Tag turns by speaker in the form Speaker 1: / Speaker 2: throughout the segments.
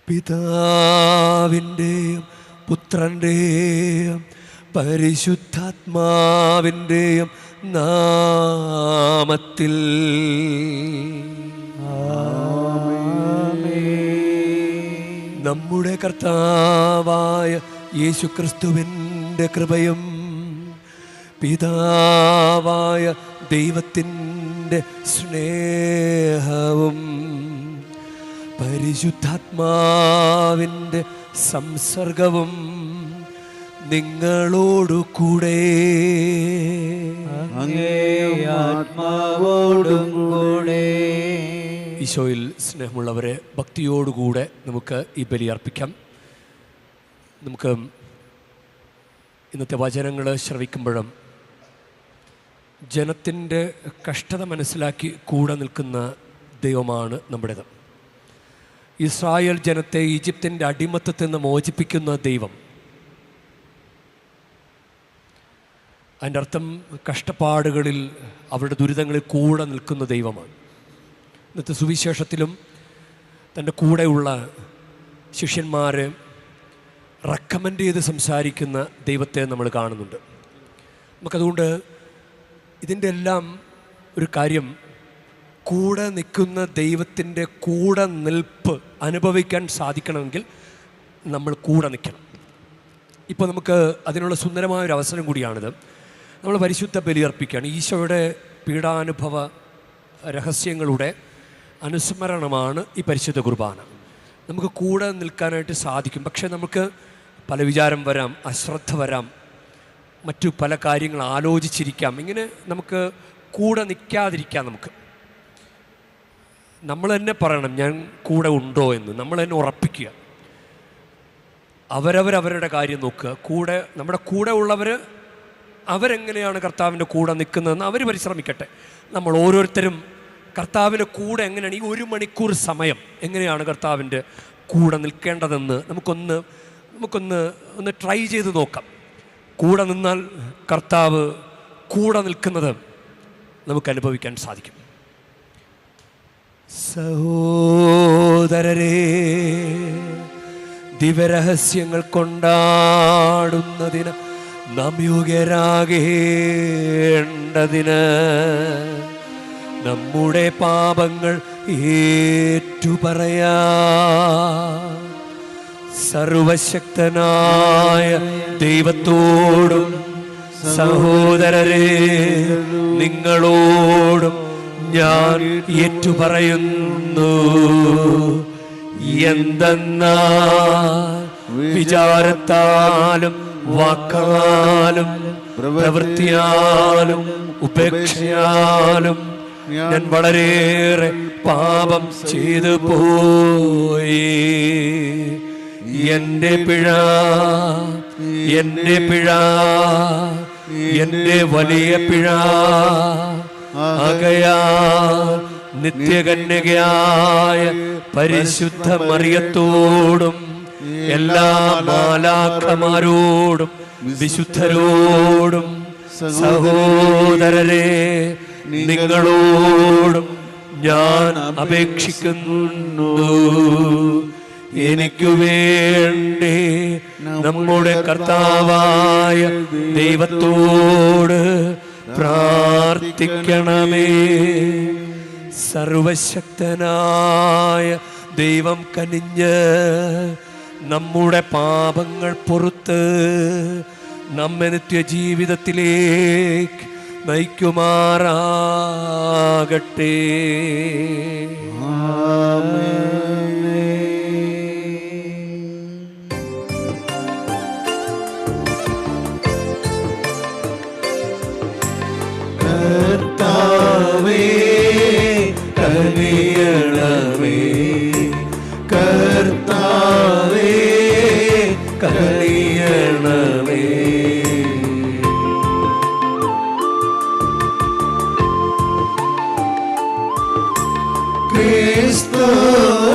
Speaker 1: പിതാവിൻ്റെയും പുത്രൻ്റെയും പരിശുദ്ധാത്മാവിൻ്റെയും നാമത്തിൽ. നമ്മുടെ കർത്താവായ യേശുക്രിസ്തുവിൻ്റെ കൃപയും പിതാവായ ദൈവത്തിൻ്റെ സ്നേഹവും പരിശുദ്ധാത്മാവിൻ്റെ സംസർഗവും നിങ്ങളോടു കൂടെ
Speaker 2: ആത്മാവോടും കൂടെ.
Speaker 1: ഈശോയിൽ സ്നേഹമുള്ളവരെ, ഭക്തിയോടുകൂടെ നമുക്ക് ഈ ബലി അർപ്പിക്കാം. നമുക്ക് ഇന്നത്തെ വചനങ്ങൾ ശ്രവിക്കുമ്പോഴും ജനത്തിൻ്റെ കഷ്ടത മനസ്സിലാക്കി കൂടെ നിൽക്കുന്ന ദൈവമാണ് നമ്മുടേത്. ഇസ്രായേൽ ജനത്തെ ഈജിപ്തിൻ്റെ അടിമത്തത്തിൽ നിന്ന് മോചിപ്പിക്കുന്ന ദൈവം. അതിൻ്റെ അർത്ഥം കഷ്ടപ്പാടുകളിൽ, അവരുടെ ദുരിതങ്ങളിൽ കൂടെ നിൽക്കുന്ന ദൈവമാണ്. ഇന്നത്തെ സുവിശേഷത്തിലും തൻ്റെ കൂടെയുള്ള ശിഷ്യന്മാരെ റെക്കമെൻഡ് ചെയ്ത് സംസാരിക്കുന്ന ദൈവത്തെ നമ്മൾ കാണുന്നുണ്ട്. നമുക്കതുകൊണ്ട് ഇതിൻ്റെ എല്ലാം ഒരു കാര്യം, കൂടെ നിൽക്കുന്ന ദൈവത്തിൻ്റെ കൂടെ നിൽപ്പ് അനുഭവിക്കാൻ സാധിക്കണമെങ്കിൽ നമ്മൾ കൂടെ നിൽക്കണം. ഇപ്പോൾ നമുക്ക് അതിനുള്ള സുന്ദരമായൊരു അവസരം കൂടിയാണിത്. നമ്മൾ പരിശുദ്ധ ബലിയർപ്പിക്കുകയാണ്. ഈശോയുടെ പീഡാനുഭവ രഹസ്യങ്ങളുടെ അനുസ്മരണമാണ് ഈ പരിശുദ്ധ കുർബാന. നമുക്ക് കൂടെ നിൽക്കാനായിട്ട് സാധിക്കും. പക്ഷേ നമുക്ക് പല വിചാരം വരാം, അശ്രദ്ധ വരാം, മറ്റു പല കാര്യങ്ങൾ ആലോചിച്ചിരിക്കാം. ഇങ്ങനെ നമുക്ക് കൂടെ നിൽക്കാതിരിക്കാം. നമ്മൾ തന്നെ പറയണം, ഞാൻ കൂടെ ഉണ്ടോ എന്ന്. നമ്മൾ തന്നെ ഉറപ്പിക്കുക. അവരവരുടെ കാര്യം നോക്കുക. നമ്മുടെ കൂടെ ഉള്ളവർ അവരെങ്ങനെയാണ് കർത്താവിൻ്റെ കൂടെ നിൽക്കുന്നതെന്ന് അവർ പരിശ്രമിക്കട്ടെ. നമ്മൾ ഓരോരുത്തരും കർത്താവിൻ്റെ കൂടെ എങ്ങനെയാണ്, ഈ 1 മണിക്കൂർ സമയം എങ്ങനെയാണ് കർത്താവിൻ്റെ കൂടെ നിൽക്കേണ്ടതെന്ന് നമുക്കൊന്ന് ട്രൈ ചെയ്ത് നോക്കാം. കൂടെ നിന്നാൽ കർത്താവ് കൂടെ നിൽക്കുന്നത് നമുക്ക് അനുഭവിക്കാൻ സാധിക്കും. സഹോദരരേ, ദിവരഹസ്യങ്ങൾ കൊണ്ടാടുന്നതിന് നാം യോഗ്യരാകേണ്ടതിന് നമ്മുടെ പാപങ്ങൾ ഏറ്റുപറയാ സർവശക്തനായ ദൈവത്തോടും സഹോദരരേ നിങ്ങളോടും ഞാൻ ഏറ്റുപറയുന്നു. എന്തെന്നാൽ വിചാരത്താലും വാക്കാലും പ്രവൃത്തിയാലും ഉപേക്ഷയാലും ഞാൻ വളരെയേറെ പാപം ചെയ്തു പോയി. എൻ്റെ പിഴ, എൻ്റെ വലിയ പിഴ. ആകയാൽ നിത്യകന്യകയായ പരിശുദ്ധ മറിയത്തോടും എല്ലാ മാലാഖമാരോടും വിശുദ്ധരോടും സഹോദരരെ നിങ്ങളോടും ഞാൻ അപേക്ഷിക്കുന്നു, എനിക്കു വേണ്ടി നമ്മുടെ കർത്താവായ ദൈവത്തോട് പ്രാർത്ഥിക്കണമേ. സർവശക്തനായ ദൈവം കനിഞ്ഞ് നമ്മുടെ പാപങ്ങൾ പൊറുത്ത് നമ്മെ നിത്യജീവിതത്തിലേക്ക് നയിക്കുമാറാകട്ടെ.
Speaker 2: കർത്താവേ കനിയണമേ, കർത്താവേ കനിയണമേ. ക്രിസ്തുവേ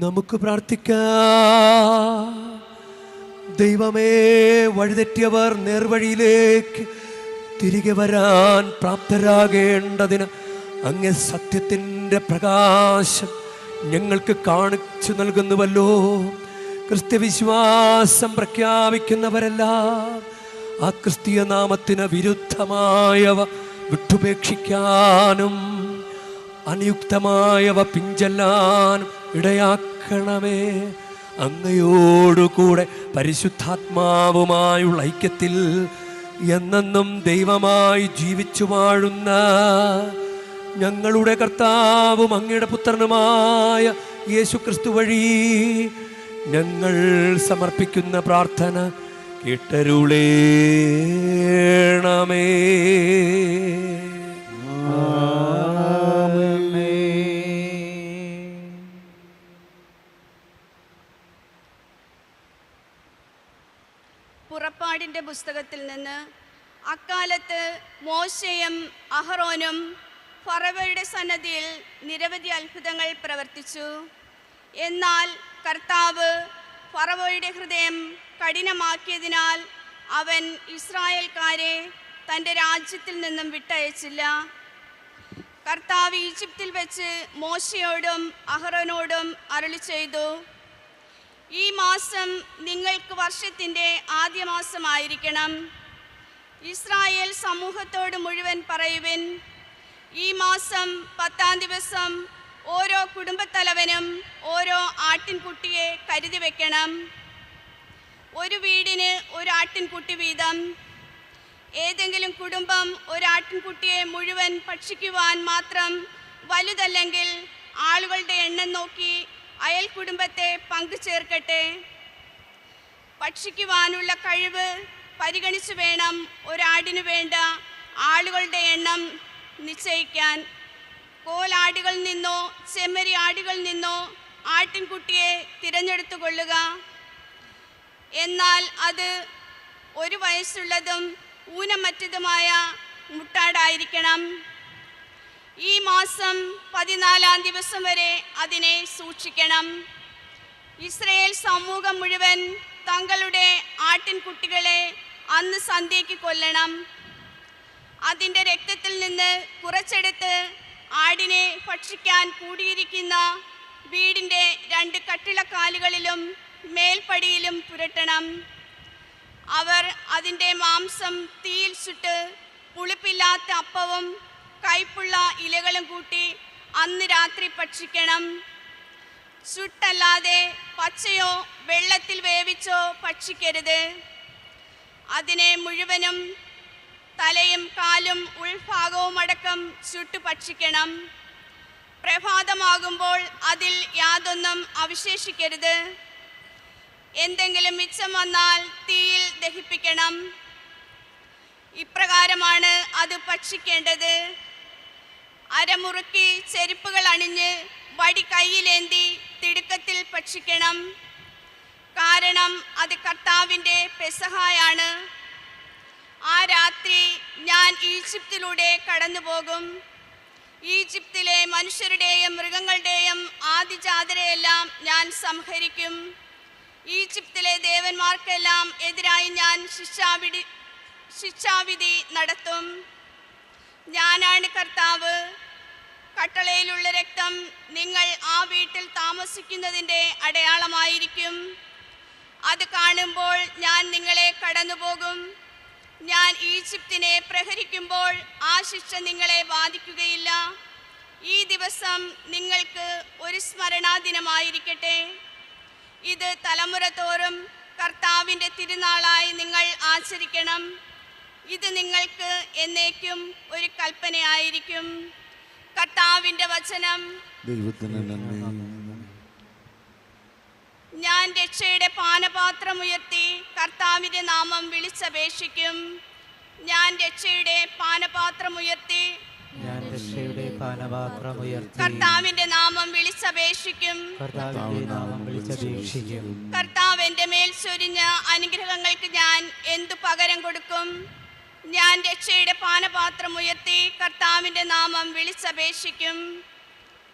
Speaker 1: നമുക്ക് പ്രാർത്ഥിക്കാം. ദൈവമേ, വഴിതെറ്റിയവർ നേർവഴിയിലേക്ക് തിരികെ വരാൻ പ്രാപ്തരാകേണ്ടതിന് അങ്ങേ സത്യത്തിൻ്റെ പ്രകാശം ഞങ്ങൾക്ക് കാണിച്ചു നൽകുന്നുവല്ലോ. ക്രിസ്ത്യവിശ്വാസം പ്രഖ്യാപിക്കുന്നവരെല്ലാം ആ ക്രിസ്തീയ നാമത്തിന് വിരുദ്ധമായവ വിട്ടുപേക്ഷിക്കാനും അനുയുക്തമായവ പിഞ്ചെല്ലാനും ഇടയാക്കണമേ. അങ്ങയോടുകൂടെ പരിശുദ്ധാത്മാവുമായുള്ള ഐക്യത്തിൽ എന്നെന്നും ദൈവമായി ജീവിച്ചു വാഴുന്ന ഞങ്ങളുടെ കർത്താവും അങ്ങയുടെ പുത്രനുമായ യേശുക്രിസ്തു വഴി ഞങ്ങൾ സമർപ്പിക്കുന്ന പ്രാർത്ഥന കേട്ടരുളേണമേ.
Speaker 3: പുറപ്പാടിൻ്റെ പുസ്തകത്തിൽ നിന്ന് അക്കാലത്ത് മോശയും അഹറോനും ഫറവോയുടെ സന്നദ്ധിയിൽ നിരവധി അത്ഭുതങ്ങൾ പ്രവർത്തിച്ചു. എന്നാൽ കർത്താവ് ഫറവോയുടെ ഹൃദയം കഠിനമാക്കിയതിനാൽ അവൻ ഇസ്രായേൽക്കാരെ തൻ്റെ രാജ്യത്തിൽ നിന്നും വിട്ടയച്ചില്ല. കർത്താവ് ഈജിപ്തിൽ വെച്ച് മോശയോടും അഹറോനോടും അരുളി ചെയ്തു, ഈ മാസം നിങ്ങൾക്ക് വർഷത്തിൻ്റെ ആദ്യ മാസമായിരിക്കണം. ഇസ്രായേൽ സമൂഹത്തോട് മുഴുവൻ പറയുവിൻ, ഈ മാസം 10-ാം ദിവസം ഓരോ കുടുംബത്തലവനും ഓരോ ആട്ടിൻകുട്ടിയെ കരുതി വെക്കണം. ഒരു വീടിന് ഒരു ആട്ടിൻകുട്ടി വീതം. ഏതെങ്കിലും കുടുംബം ഒരാട്ടിൻകുട്ടിയെ മുഴുവൻ ഭക്ഷിക്കുവാൻ മാത്രം വലുതല്ലെങ്കിൽ ആളുകളുടെ എണ്ണം നോക്കി അയൽ കുടുംബത്തെ പങ്കുചേർക്കട്ടെ. ഭക്ഷിക്കുവാനുള്ള കഴിവ് പരിഗണിച്ചു വേണം ഒരാടിനു വേണ്ട ആളുകളുടെ എണ്ണം നിശ്ചയിക്കാൻ. കോലാടുകളിൽ നിന്നോ ചെമ്മരി ആടുകളിൽ നിന്നോ ആട്ടിൻകുട്ടിയെ തിരഞ്ഞെടുത്തു കൊള്ളുക. എന്നാൽ അത് 1 വയസ്സുള്ളതും ഊനമറ്റതുമായ മുട്ടാടായിരിക്കണം. ഈ മാസം 14-ാം ദിവസം വരെ അതിനെ സൂക്ഷിക്കണം. ഇസ്രായേൽ സമൂഹം മുഴുവൻ തങ്ങളുടെ ആട്ടിൻകുട്ടികളെ അന്ന് സന്ധ്യയ്ക്ക് കൊല്ലണം. അതിൻ്റെ രക്തത്തിൽ നിന്ന് കുറച്ചെടുത്ത് ആടിനെ ഭക്ഷിക്കാൻ കൂടിയിരിക്കുന്ന വീടിൻ്റെ 2 കട്ടിളക്കാലുകളിലും മേൽപ്പടിയിലും പുരട്ടണം. അവർ അതിൻ്റെ മാംസം തീയിൽ ചുട്ട് പുളിപ്പില്ലാത്ത അപ്പവും കയ്പുള്ള ഇലകളും കൂട്ടി അന്ന് രാത്രി ഭക്ഷിക്കണം. ചുട്ടല്ലാതെ പച്ചയോ വെള്ളത്തിൽ വേവിച്ചോ ഭക്ഷിക്കരുത്. അതിനെ മുഴുവനും തലയും കാലും ഉൾഭാഗവും അടക്കം ചുട്ടു ഭക്ഷിക്കണം. പ്രഭാതമാകുമ്പോൾ അതിൽ യാതൊന്നും അവശേഷിക്കരുത്. എന്തെങ്കിലും മിച്ചം വന്നാൽ തീയിൽ ദഹിപ്പിക്കണം. ഇപ്രകാരമാണ് അത് ഭക്ഷിക്കേണ്ടത്. അരമുറുക്കി ചെരുപ്പുകൾ അണിഞ്ഞ് വടി കയ്യിലേന്തി തിടുക്കത്തിൽ ഭക്ഷിക്കണം. കാരണം അത് കർത്താവിൻ്റെ പെസഹായാണ്. ആ രാത്രി ഞാൻ ഈജിപ്തിലൂടെ കടന്നുപോകും. ഈജിപ്തിലെ മനുഷ്യരുടെയും മൃഗങ്ങളുടെയും ആദിജാതരെയെല്ലാം ഞാൻ സംഹരിക്കും. ഈജിപ്തിലെ ദേവന്മാർക്കെല്ലാം എതിരായി ഞാൻ ശിക്ഷാവിധി നടത്തും. ഞാനാണ് കർത്താവ്. കട്ടളയിലുള്ള രക്തം നിങ്ങൾ ആ വീട്ടിൽ താമസിക്കുന്നതിൻ്റെ അടയാളമായിരിക്കും. അത് കാണുമ്പോൾ ഞാൻ നിങ്ങളെ കടന്നുപോകും. ഞാൻ ഈജിപ്തിനെ പ്രഹരിക്കുമ്പോൾ ആ ശിക്ഷ നിങ്ങളെ ബാധിക്കുകയില്ല. ഈ ദിവസം നിങ്ങൾക്ക് ഒരു സ്മരണാദിനമായിരിക്കട്ടെ. ഇത് തലമുറ തോറും കർത്താവിൻ്റെ തിരുനാളായി നിങ്ങൾ ആചരിക്കണം. ഇത് നിങ്ങൾക്ക് എന്നേക്കും ഒരു കൽപ്പനയായിരിക്കും. കർത്താവിൻ്റെ വചനം. ഞാൻ രക്ഷയുടെ പാനപാത്രം ഉയർത്തി കർത്താവിൻ്റെ നാമം വിളിച്ചപേക്ഷിക്കും. ഞാൻ രക്ഷയുടെ പാനപാത്രം ഉയർത്തി കർത്താവിന്റെ നാമം വിളിച്ചപേക്ഷിക്കും. കർത്താവ് എൻ്റെ മേൽ ചൊരിഞ്ഞ അനുഗ്രഹങ്ങൾക്ക് ഞാൻ എന്തു പകരം കൊടുക്കും? ഞാൻ രക്ഷയുടെ പാനപാത്രം ഉയർത്തി കർത്താവിൻ്റെ നാമം വിളിച്ചപേക്ഷിക്കും.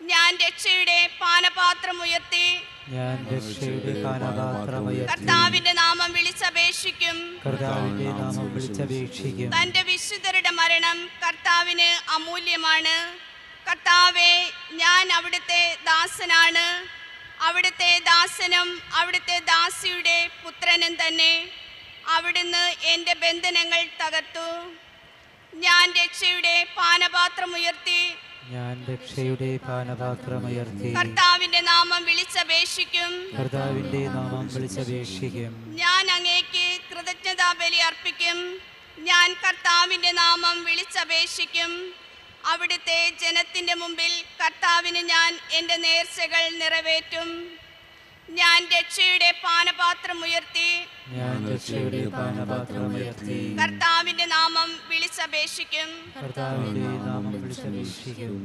Speaker 3: ഞാൻ രക്ഷയുടെ പാനപാത്രം ഉയർത്തി
Speaker 2: ഞാൻ രക്ഷയുടെ പാനപാത്രമുയർത്തി
Speaker 3: കർത്താവിന്റെ നാമം വിളിച്ചപേക്ഷിക്കും.
Speaker 2: കർത്താവിന്റെ നാമം വിളിച്ചപേക്ഷിക്കും.
Speaker 3: തന്റെ വിശുദ്ധരുടെ മരണം കർത്താവിന് അമൂല്യമാണ്. കർത്താവെ, ഞാൻ അവിടുത്തെ ദാസനാണ്, അവിടുത്തെ ദാസനും അവിടുത്തെ ദാസിയുടെ പുത്രനും തന്നെ. അവിടുന്ന് എൻ്റെ ബന്ധനങ്ങൾ തകർത്തു. ഞാൻ രക്ഷയുടെ പാനപാത്രമുയർത്തി
Speaker 2: ഞാൻ രക്ഷയുടെ പാനപാത്രമുയർത്തി
Speaker 3: കർത്താവിന്റെ നാമം വിളിച്ചപേക്ഷിക്കും.
Speaker 2: കർത്താവിന്റെ നാമം വിളിച്ചപേക്ഷിക്കും.
Speaker 3: ഞാൻ അങ്ങേക്ക് കൃതജ്ഞതാ ബലി അർപ്പിക്കും. ഞാൻ കർത്താവിന്റെ നാമം വിളിച്ചപേക്ഷിക്കും. അവിടുത്തെ ജനത്തിന്റെ മുമ്പിൽ കർത്താവിന് ഞാൻ എൻ്റെ നേർച്ചകൾ നിറവേറ്റും. ഞാൻ രക്ഷയുടെ പാനപാത്രമുയർത്തി
Speaker 2: ഞാൻ രക്ഷയുടെ പാനപാത്രമുയർത്തി
Speaker 3: കർത്താവിന്റെ നാമം വിളിച്ചപേക്ഷിക്കും.
Speaker 2: കർത്താവിന്റെ നാമം വിളിച്ചപേക്ഷിക്കും.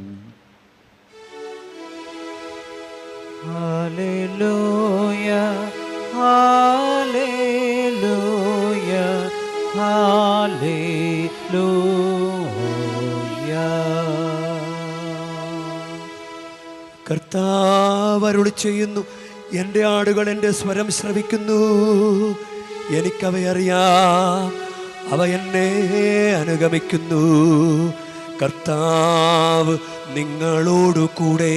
Speaker 2: Hallelujah hallelujah hallelujah.
Speaker 1: കർത്താവ് അരുളി ചെയ്യുന്നു, എൻ്റെ ആടുകൾ എൻ്റെ സ്വരം ശ്രവിക്കുന്നു, എനിക്കവയറിയാം, അവ എന്നെ അനുഗമിക്കുന്നു. കർത്താവ് നിങ്ങളോടു കൂടെ.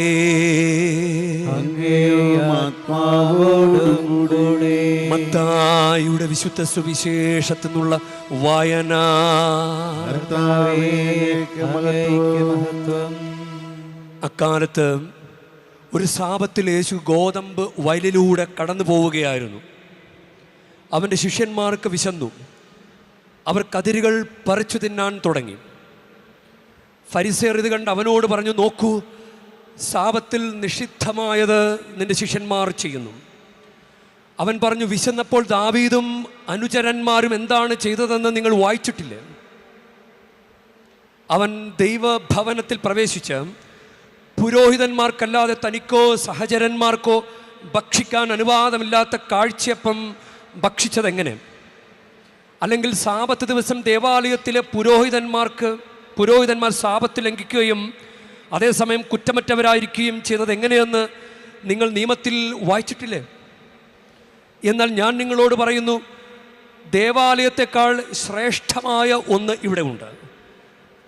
Speaker 1: മത്തായിയുടെ വിശുദ്ധ സുവിശേഷത്തിൽ നിന്നുള്ള വായന. അക്കാലത്ത് ഒരു സാപത്തിൽ യേശു ഗോതമ്പ് വയലിലൂടെ കടന്നു പോവുകയായിരുന്നു. അവൻ്റെ ശിഷ്യന്മാർക്ക് വിശന്നു. അവർ കതിരുകൾ പറിച്ചു തിന്നാൻ തുടങ്ങി. ഫരിസേയർ ഇത് കണ്ട് അവനോട് പറഞ്ഞു, നോക്കൂ, സാപത്തിൽ നിഷിദ്ധമായത് നിന്റെ ശിഷ്യന്മാർ ചെയ്യുന്നു. അവൻ പറഞ്ഞു, വിശന്നപ്പോൾ ദാവീദും അനുചരന്മാരും എന്താണ് ചെയ്തതെന്ന് നിങ്ങൾ വായിച്ചിട്ടില്ലേ? അവൻ ദൈവഭവനത്തിൽ പ്രവേശിച്ച് പുരോഹിതന്മാർക്കല്ലാതെ തനിക്കോ സഹചരന്മാർക്കോ ഭക്ഷിക്കാൻ അനുവാദമില്ലാത്ത കാഴ്ചയപ്പം ഭക്ഷിച്ചതെങ്ങനെ? അല്ലെങ്കിൽ സാപത്ത് ദിവസം ദേവാലയത്തിലെ പുരോഹിതന്മാർ സാപത്ത് ലംഘിക്കുകയും അതേസമയം കുറ്റമറ്റവരായിരിക്കുകയും ചെയ്തത് എങ്ങനെയെന്ന് നിങ്ങൾ നിയമത്തിൽ വായിച്ചിട്ടില്ലേ? എന്നാൽ ഞാൻ നിങ്ങളോട് പറയുന്നു, ദേവാലയത്തെക്കാൾ ശ്രേഷ്ഠമായ ഒന്ന് ഇവിടെ ഉണ്ട്.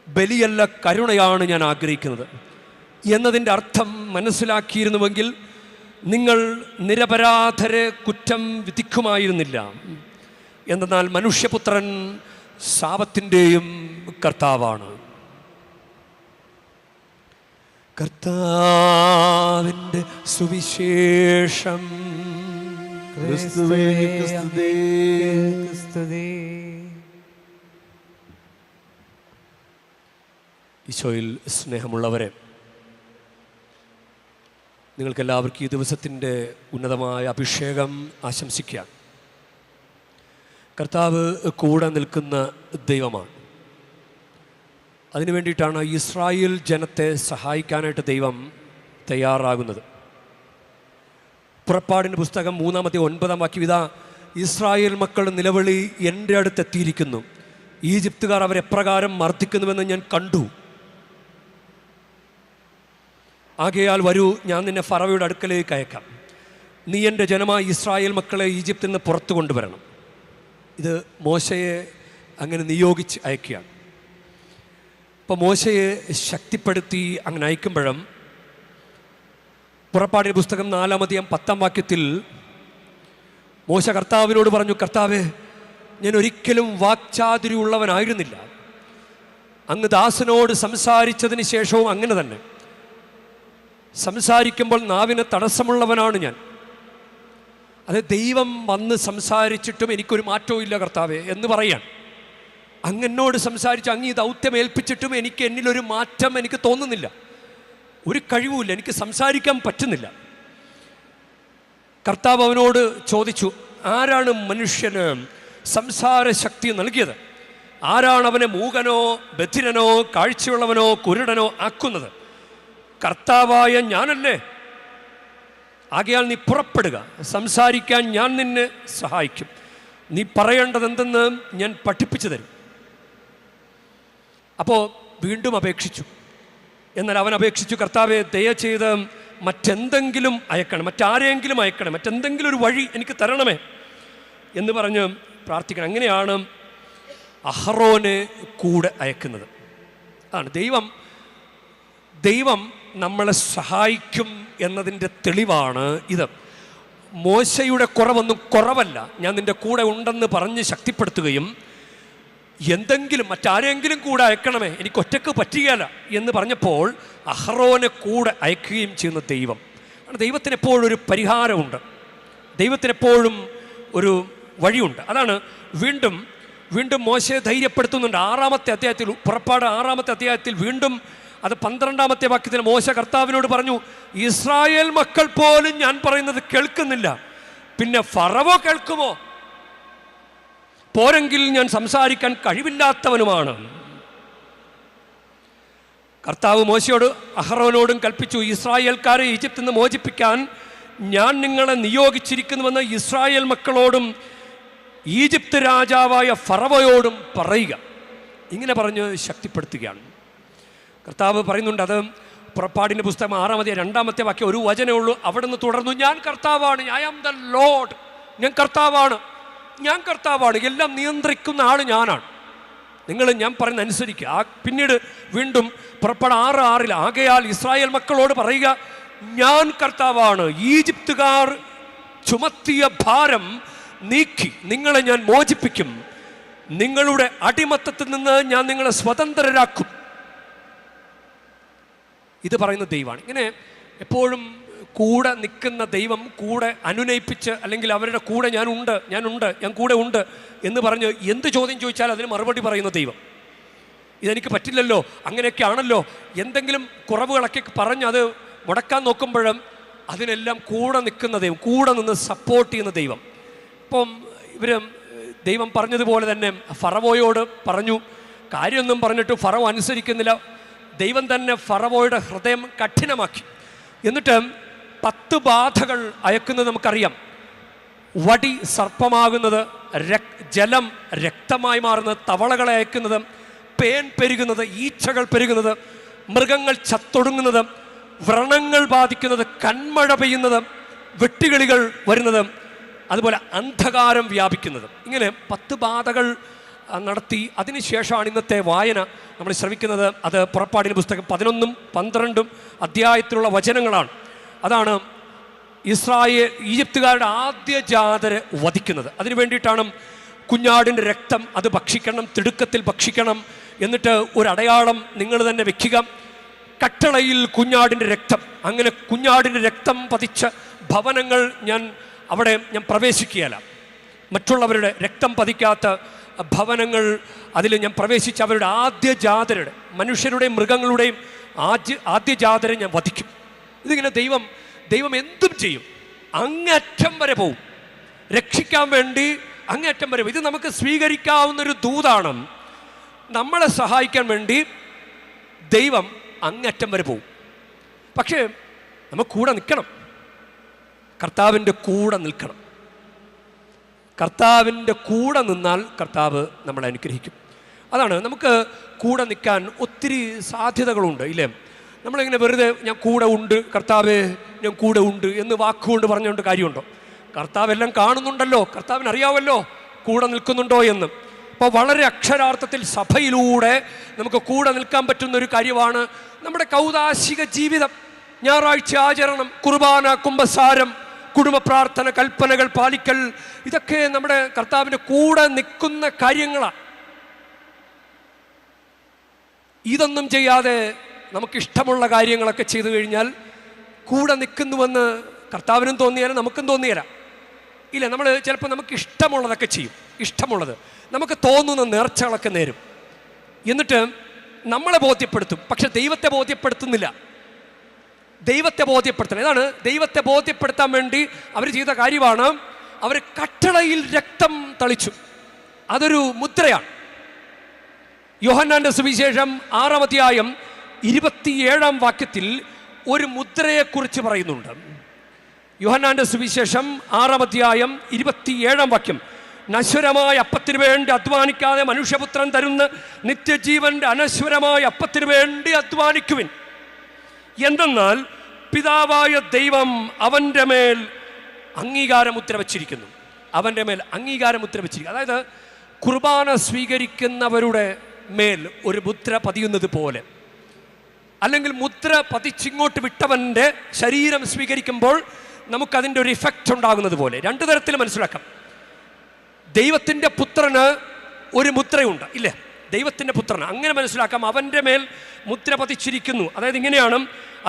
Speaker 1: ബലിയല്ല, കരുണയാണ് ഞാൻ ആഗ്രഹിക്കുന്നത് എന്നതിൻ്റെ അർത്ഥം മനസ്സിലാക്കിയിരുന്നുവെങ്കിൽ നിങ്ങൾ നിരപരാധരെ കുറ്റം വിധിക്കുമായിരുന്നില്ല. എന്നാൽ മനുഷ്യപുത്രൻ സാപത്തിൻ്റെയും കർത്താവാണ്. കർത്താവിൻ്റെ സുവിശേഷം. ഈശോയിൽ സ്നേഹമുള്ളവരെ, നിങ്ങൾക്കെല്ലാവർക്കും ഈ ദിവസത്തിൻ്റെ ഉന്നതമായ അഭിഷേകം ആശംസിക്കാം. കർത്താവ് കൂടെ നിൽക്കുന്ന ദൈവമാണ്. അതിനു വേണ്ടിയിട്ടാണ് ഇസ്രായേൽ ജനത്തെ സഹായിക്കാനായിട്ട് ദൈവം തയ്യാറാകുന്നത്. പുറപ്പാടിൻ്റെ പുസ്തകം 3-9 ഇതാ, ഇസ്രായേൽ മക്കൾ നിലവിളി എൻ്റെ അടുത്തെത്തിയിരിക്കുന്നു. ഈജിപ്തുകാർ അവരെ എപ്രകാരം മർദ്ദിക്കുന്നുവെന്ന് ഞാൻ കണ്ടു. ആകയാൽ വരൂ, ഞാൻ നിന്നെ ഫറവയുടെ അടുക്കലേക്ക് അയക്കാം. നീ എൻ്റെ ജനമായ ഇസ്രായേൽ മക്കളെ ഈജിപ്തിൽ നിന്ന് പുറത്തു കൊണ്ടുവരണം. ഇത് മോശയെ അങ്ങനെ നിയോഗിച്ച് അയക്കുകയാണ്. അപ്പോൾ മോശയെ ശക്തിപ്പെടുത്തി അങ്ങനെ അയക്കുമ്പോഴും പുറപ്പാടിൻ്റെ പുസ്തകം 4-10 മോശ കർത്താവിനോട് പറഞ്ഞു, കർത്താവേ, ഞാൻ ഒരിക്കലും വാക്ചാതുര്യമുള്ളവനായിരുന്നില്ല. അങ്ങ് ദാസനോട് സംസാരിച്ചതിന് ശേഷവും അങ്ങനെ തന്നെ. സംസാരിക്കുമ്പോൾ നാവിന് തടസ്സമുള്ളവനാണ് ഞാൻ. അത് ദൈവം വന്ന് സംസാരിച്ചിട്ടും എനിക്കൊരു മാറ്റവും ഇല്ല കർത്താവേ എന്ന് പറയാൻ. അങ്ങെന്നോട് സംസാരിച്ച് അങ്ങ് ഈ ദൗത്യം ഏൽപ്പിച്ചിട്ടും എന്നിലൊരു മാറ്റം എനിക്ക് തോന്നുന്നില്ല. ഒരു കഴിവുമില്ല, എനിക്ക് സംസാരിക്കാൻ പറ്റുന്നില്ല. കർത്താവ് അവനോട് ചോദിച്ചു, ആരാണ് മനുഷ്യന് സംസാര ശക്തി നൽകിയത്? ആരാണ് അവനെ മൂകനോ ബധിരനോ കാഴ്ചയുള്ളവനോ കുരുടനോ ആക്കുന്നത്? കർത്താവായ ഞാനല്ലേ? ആകയാൽ നീ പുറപ്പെടുക, സംസാരിക്കാൻ ഞാൻ നിന്നെ സഹായിക്കും. നീ പറയേണ്ടതെന്തെന്ന് ഞാൻ പഠിപ്പിച്ചു തരും. അപ്പോൾ വീണ്ടും അപേക്ഷിച്ചു. എന്നാൽ അവൻ അപേക്ഷിച്ചു, കർത്താവെ, ദയ ചെയ്ത് മറ്റെന്തെങ്കിലും അയക്കണം, മറ്റാരെങ്കിലും അയക്കണം, മറ്റെന്തെങ്കിലും ഒരു വഴി എനിക്ക് തരണമേ എന്ന് പറഞ്ഞ് പ്രാർത്ഥിക്കണം. അങ്ങനെയാണ് അഹറോനെ കൂടെ അയക്കുന്നത്. അതാണ് ദൈവം നമ്മളെ സഹായിക്കും എന്നതിൻ്റെ തെളിവാണ് ഇത്. മോശയുടെ കുറവൊന്നും കുറവല്ല, ഞാൻ നിൻ്റെ കൂടെ ഉണ്ടെന്ന് പറഞ്ഞ് ശക്തിപ്പെടുത്തുകയും എന്തെങ്കിലും മറ്റാരെങ്കിലും കൂടെ അയക്കണമേ, എനിക്ക് ഒറ്റക്ക് പറ്റുകയില്ല എന്ന് പറഞ്ഞപ്പോൾ അഹറോനെ കൂടെ അയക്കുകയും ചെയ്യുന്ന ദൈവം. ദൈവത്തിന് എപ്പോഴും ഒരു പരിഹാരമുണ്ട്, ദൈവത്തിന് എപ്പോഴും ഒരു വഴിയുണ്ട്. അതാണ് വീണ്ടും വീണ്ടും മോശയെ ധൈര്യപ്പെടുത്തുന്നുണ്ട്. 6-ാമത്തെ അധ്യായത്തിൽ, പുറപ്പാട് 6-ാമത്തെ അധ്യായത്തിൽ വീണ്ടും അത് 12-ാമത്തെ വാക്യത്തിൽ മോശ കർത്താവിനോട് പറഞ്ഞു, ഇസ്രായേൽ മക്കൾ പോലും ഞാൻ പറയുന്നത് കേൾക്കുന്നില്ല, പിന്നെ ഫറവോ കേൾക്കുമോ? പോരെങ്കിൽ ഞാൻ സംസാരിക്കാൻ കഴിവില്ലാത്തവനുമാണ്. കർത്താവ് മോശയോട് അഹറോനോടും കൽപ്പിച്ചു, ഇസ്രായേൽക്കാരെ ഈജിപ്തിൽ നിന്ന് മോചിപ്പിക്കാൻ ഞാൻ നിങ്ങളെ നിയോഗിച്ചിരിക്കുന്നുവെന്ന് ഇസ്രായേൽ മക്കളോടും ഈജിപ്ത് രാജാവായ ഫറവോയോടും പറയുക. ഇങ്ങനെ പറഞ്ഞ് ശക്തിപ്പെടുത്തുകയാണ്. കർത്താവ് പറയുന്നുണ്ട്, അത് പുറപ്പാടിൻ്റെ പുസ്തകം 6-ാമത്തെ 2-ാമത്തെ വാക്യം ഒരു വചനമേ ഉള്ളൂ. അവിടെ നിന്ന് തുടർന്നു, ഞാൻ കർത്താവാണ്, ഐ ആം ദ ലോർഡ്, ഞാൻ കർത്താവാണ്, എല്ലാം നിയന്ത്രിക്കുന്ന ആൾ ഞാനാണ്, നിങ്ങൾ ഞാൻ പറയുന്ന അനുസരിക്കുക. പിന്നീട് വീണ്ടും പുറപ്പാട് 6:6 ആകയാൽ ഇസ്രായേൽ മക്കളോട് പറയുക, ഞാൻ കർത്താവാണ്, ഈജിപ്തുകാർ ചുമത്തിയ ഭാരം നീക്കി നിങ്ങളെ ഞാൻ മോചിപ്പിക്കും, നിങ്ങളുടെ അടിമത്തത്തിൽ നിന്ന് ഞാൻ നിങ്ങളെ സ്വതന്ത്രരാക്കും. ഇത് പറയുന്ന ദൈവമാണ്. ഇങ്ങനെ എപ്പോഴും കൂടെ നിൽക്കുന്ന ദൈവം, കൂടെ അനുനയിപ്പിച്ച് അല്ലെങ്കിൽ അവരുടെ കൂടെ ഞാൻ കൂടെ ഉണ്ട് എന്ന് പറഞ്ഞ് എന്ത് ചോദ്യം ചോദിച്ചാൽ അതിന് മറുപടി പറയുന്ന ദൈവം. ഇതെനിക്ക് പറ്റില്ലല്ലോ, അങ്ങനെയൊക്കെ ആണല്ലോ, എന്തെങ്കിലും കുറവുകളൊക്കെ പറഞ്ഞ് അത് മുടക്കാൻ നോക്കുമ്പോഴും അതിനെല്ലാം കൂടെ നിൽക്കുന്ന ദൈവം, കൂടെ നിന്ന് സപ്പോർട്ട് ചെയ്യുന്ന ദൈവം. ഇപ്പം ദൈവം പറഞ്ഞതുപോലെ തന്നെ ഫറവോയോട് പറഞ്ഞു, കാര്യമൊന്നും പറഞ്ഞിട്ട് ഫറവോ അനുസരിക്കുന്നില്ല. ദൈവം തന്നെ ഫറവോയുടെ ഹൃദയം കഠിനമാക്കി. എന്നിട്ട് 10 ബാധകൾ അയക്കുന്നത് നമുക്കറിയാം. വടി സർപ്പമാകുന്നത്, ജലം രക്തമായി മാറുന്നത്, തവളകളെ അയക്കുന്നത്, പേൻ പെരുകുന്നത്, ഈച്ചകൾ പെരുകുന്നത്, മൃഗങ്ങൾ ചത്തൊടുങ്ങുന്നത്, വ്രണങ്ങൾ ബാധിക്കുന്നത്, കന്മഴ പെയ്യുന്നത്, വെട്ടുകിളികൾ വരുന്നത്, അതുപോലെ അന്ധകാരം വ്യാപിക്കുന്നത്. ഇങ്ങനെ 10 ബാധകൾ നടത്തി അതിനുശേഷമാണ് ഇന്നത്തെ വായന നമ്മൾ ശ്രമിക്കുന്നത്. അത് പുറപ്പാടിൻ്റെ പുസ്തകം 11ഉം 12ഉം അധ്യായത്തിലുള്ള വചനങ്ങളാണ്. അതാണ് ഈജിപ്തുകാരുടെ ആദ്യജാതരെ വധിക്കുന്നത്. അതിനു വേണ്ടിയിട്ടാണ് കുഞ്ഞാടിൻ്റെ രക്തം അത് ഭക്ഷിക്കണം, തിടുക്കത്തിൽ ഭക്ഷിക്കണം, എന്നിട്ട് ഒരു അടയാളം നിങ്ങൾ തന്നെ വെക്കുക, കട്ടളയിൽ കുഞ്ഞാടിൻ്റെ രക്തം. അങ്ങനെ കുഞ്ഞാടിൻ്റെ രക്തം പതിച്ച ഭവനങ്ങൾ ഞാൻ പ്രവേശിക്കുകയല്ല, മറ്റുള്ളവരുടെ രക്തം പതിക്കാത്ത ഭവനങ്ങൾ അതിൽ ഞാൻ പ്രവേശിച്ച് അവരുടെ ആദ്യജാതരുടെ, മനുഷ്യരുടെയും മൃഗങ്ങളുടെയും ആദ്യജാതരെ ഞാൻ വധിക്കും. ഇതിങ്ങനെ ദൈവം എന്തും ചെയ്യും, അങ്ങേയറ്റം വരെ പോവും, രക്ഷിക്കാൻ വേണ്ടി അങ്ങേയറ്റം വരെ. ഇത് നമുക്ക് സ്വീകരിക്കാവുന്നൊരു ദൂതാണ്. നമ്മളെ സഹായിക്കാൻ വേണ്ടി ദൈവം അങ്ങേയറ്റം വരെ പോവും. പക്ഷേ നമ്മൾ കൂടെ നിൽക്കണം, കർത്താവിൻ്റെ കൂടെ നിൽക്കണം. കർത്താവിൻ്റെ കൂടെ നിന്നാൽ കർത്താവ് നമ്മളെ അനുഗ്രഹിക്കും. അതാണ് നമുക്ക് കൂടെ നിൽക്കാൻ ഒത്തിരി സാധ്യതകളുണ്ട്, ഇല്ലേ? നമ്മളിങ്ങനെ വെറുതെ ഞാൻ കൂടെ ഉണ്ട് കർത്താവേ, ഞാൻ കൂടെ ഉണ്ട് എന്ന് വാക്കുകൊണ്ട് പറഞ്ഞുകൊണ്ട് കാര്യമുണ്ടോ? കർത്താവ് എല്ലാം കാണുന്നുണ്ടല്ലോ, കർത്താവിന് അറിയാമല്ലോ കൂടെ നിൽക്കുന്നുണ്ടോ എന്ന്. അപ്പോൾ വളരെ അക്ഷരാർത്ഥത്തിൽ സഭയിലൂടെ നമുക്ക് കൂടെ നിൽക്കാൻ പറ്റുന്നൊരു കാര്യമാണ് നമ്മുടെ കൗദാശിക ജീവിതം. ഞായറാഴ്ച ആചരണം, കുർബാന, കുമ്പസാരം, കുടുംബ പ്രാർത്ഥന, കൽപ്പനകൾ പാലിക്കൽ, ഇതൊക്കെ നമ്മുടെ കർത്താവിൻ്റെ കൂടെ നിൽക്കുന്ന കാര്യങ്ങളാണ്. ഇതൊന്നും ചെയ്യാതെ നമുക്കിഷ്ടമുള്ള കാര്യങ്ങളൊക്കെ ചെയ്തു കഴിഞ്ഞാൽ കൂടെ നിൽക്കുന്നുവെന്ന് കർത്താവിനും തോന്നിയാലും നമുക്കും തോന്നിയാലും ഇല്ല. നമ്മൾ ചിലപ്പോൾ നമുക്ക് ഇഷ്ടമുള്ളതൊക്കെ ചെയ്യും, ഇഷ്ടമുള്ളത് നമുക്ക് തോന്നുന്ന നേർച്ചകളൊക്കെ നേരും, എന്നിട്ട് നമ്മളെ ബോധ്യപ്പെടുത്തും. പക്ഷെ ദൈവത്തെ ബോധ്യപ്പെടുത്തുന്നില്ല. ദൈവത്തെ ബോധ്യപ്പെടുത്തണം. ഇതാണ് ദൈവത്തെ ബോധ്യപ്പെടുത്താൻ വേണ്ടി അവർ ചെയ്ത കാര്യമാണ്, അവർ കട്ടളയിൽ രക്തം തളിച്ചു. അതൊരു മുദ്രയാണ്. യോഹന്നാന്റെ സുവിശേഷം 6-ാം അധ്യായം 27-ാം വാക്യത്തിൽ ഒരു മുദ്രയെക്കുറിച്ച് പറയുന്നുണ്ട്. യോഹന്നാന്റെ സുവിശേഷം 6-ാം അധ്യായം 27-ാം വാക്യം, നശ്വരമായ അപ്പത്തിന് വേണ്ടി അധ്വാനിക്കാതെ മനുഷ്യപുത്രൻ തരുന്ന നിത്യജീവന്റെ അനശ്വരമായ അപ്പത്തിന് വേണ്ടി അധ്വാനിക്കുവിൻ. എന്തെന്നാൽ പിതാവായ ദൈവം അവൻ്റെ മേൽ അംഗീകാരമുദ്ര വച്ചിരിക്കുന്നു. അവൻ്റെ മേൽ അംഗീകാരമുദ്ര വച്ചിരിക്കുന്നു. അതായത് കുർബാന സ്വീകരിക്കുന്നവരുടെ മേൽ ഒരു മുദ്ര പതിയുന്നത് പോലെ, അല്ലെങ്കിൽ മുദ്ര പതിച്ചിങ്ങോട്ട് വിട്ടവൻ്റെ ശരീരം സ്വീകരിക്കുമ്പോൾ നമുക്കതിൻ്റെ ഒരു ഇഫക്റ്റ് ഉണ്ടാകുന്നത് പോലെ. രണ്ടു തരത്തിൽ മനസ്സിലാക്കാം. ദൈവത്തിൻ്റെ പുത്രന് ഒരു മുദ്രയുണ്ട്, ഇല്ലേ? ദൈവത്തിൻ്റെ പുത്രന് അങ്ങനെ മനസ്സിലാക്കാം. അവൻ്റെ മേൽ മുദ്ര പതിച്ചിരിക്കുന്നു. അതായത് ഇങ്ങനെയാണ്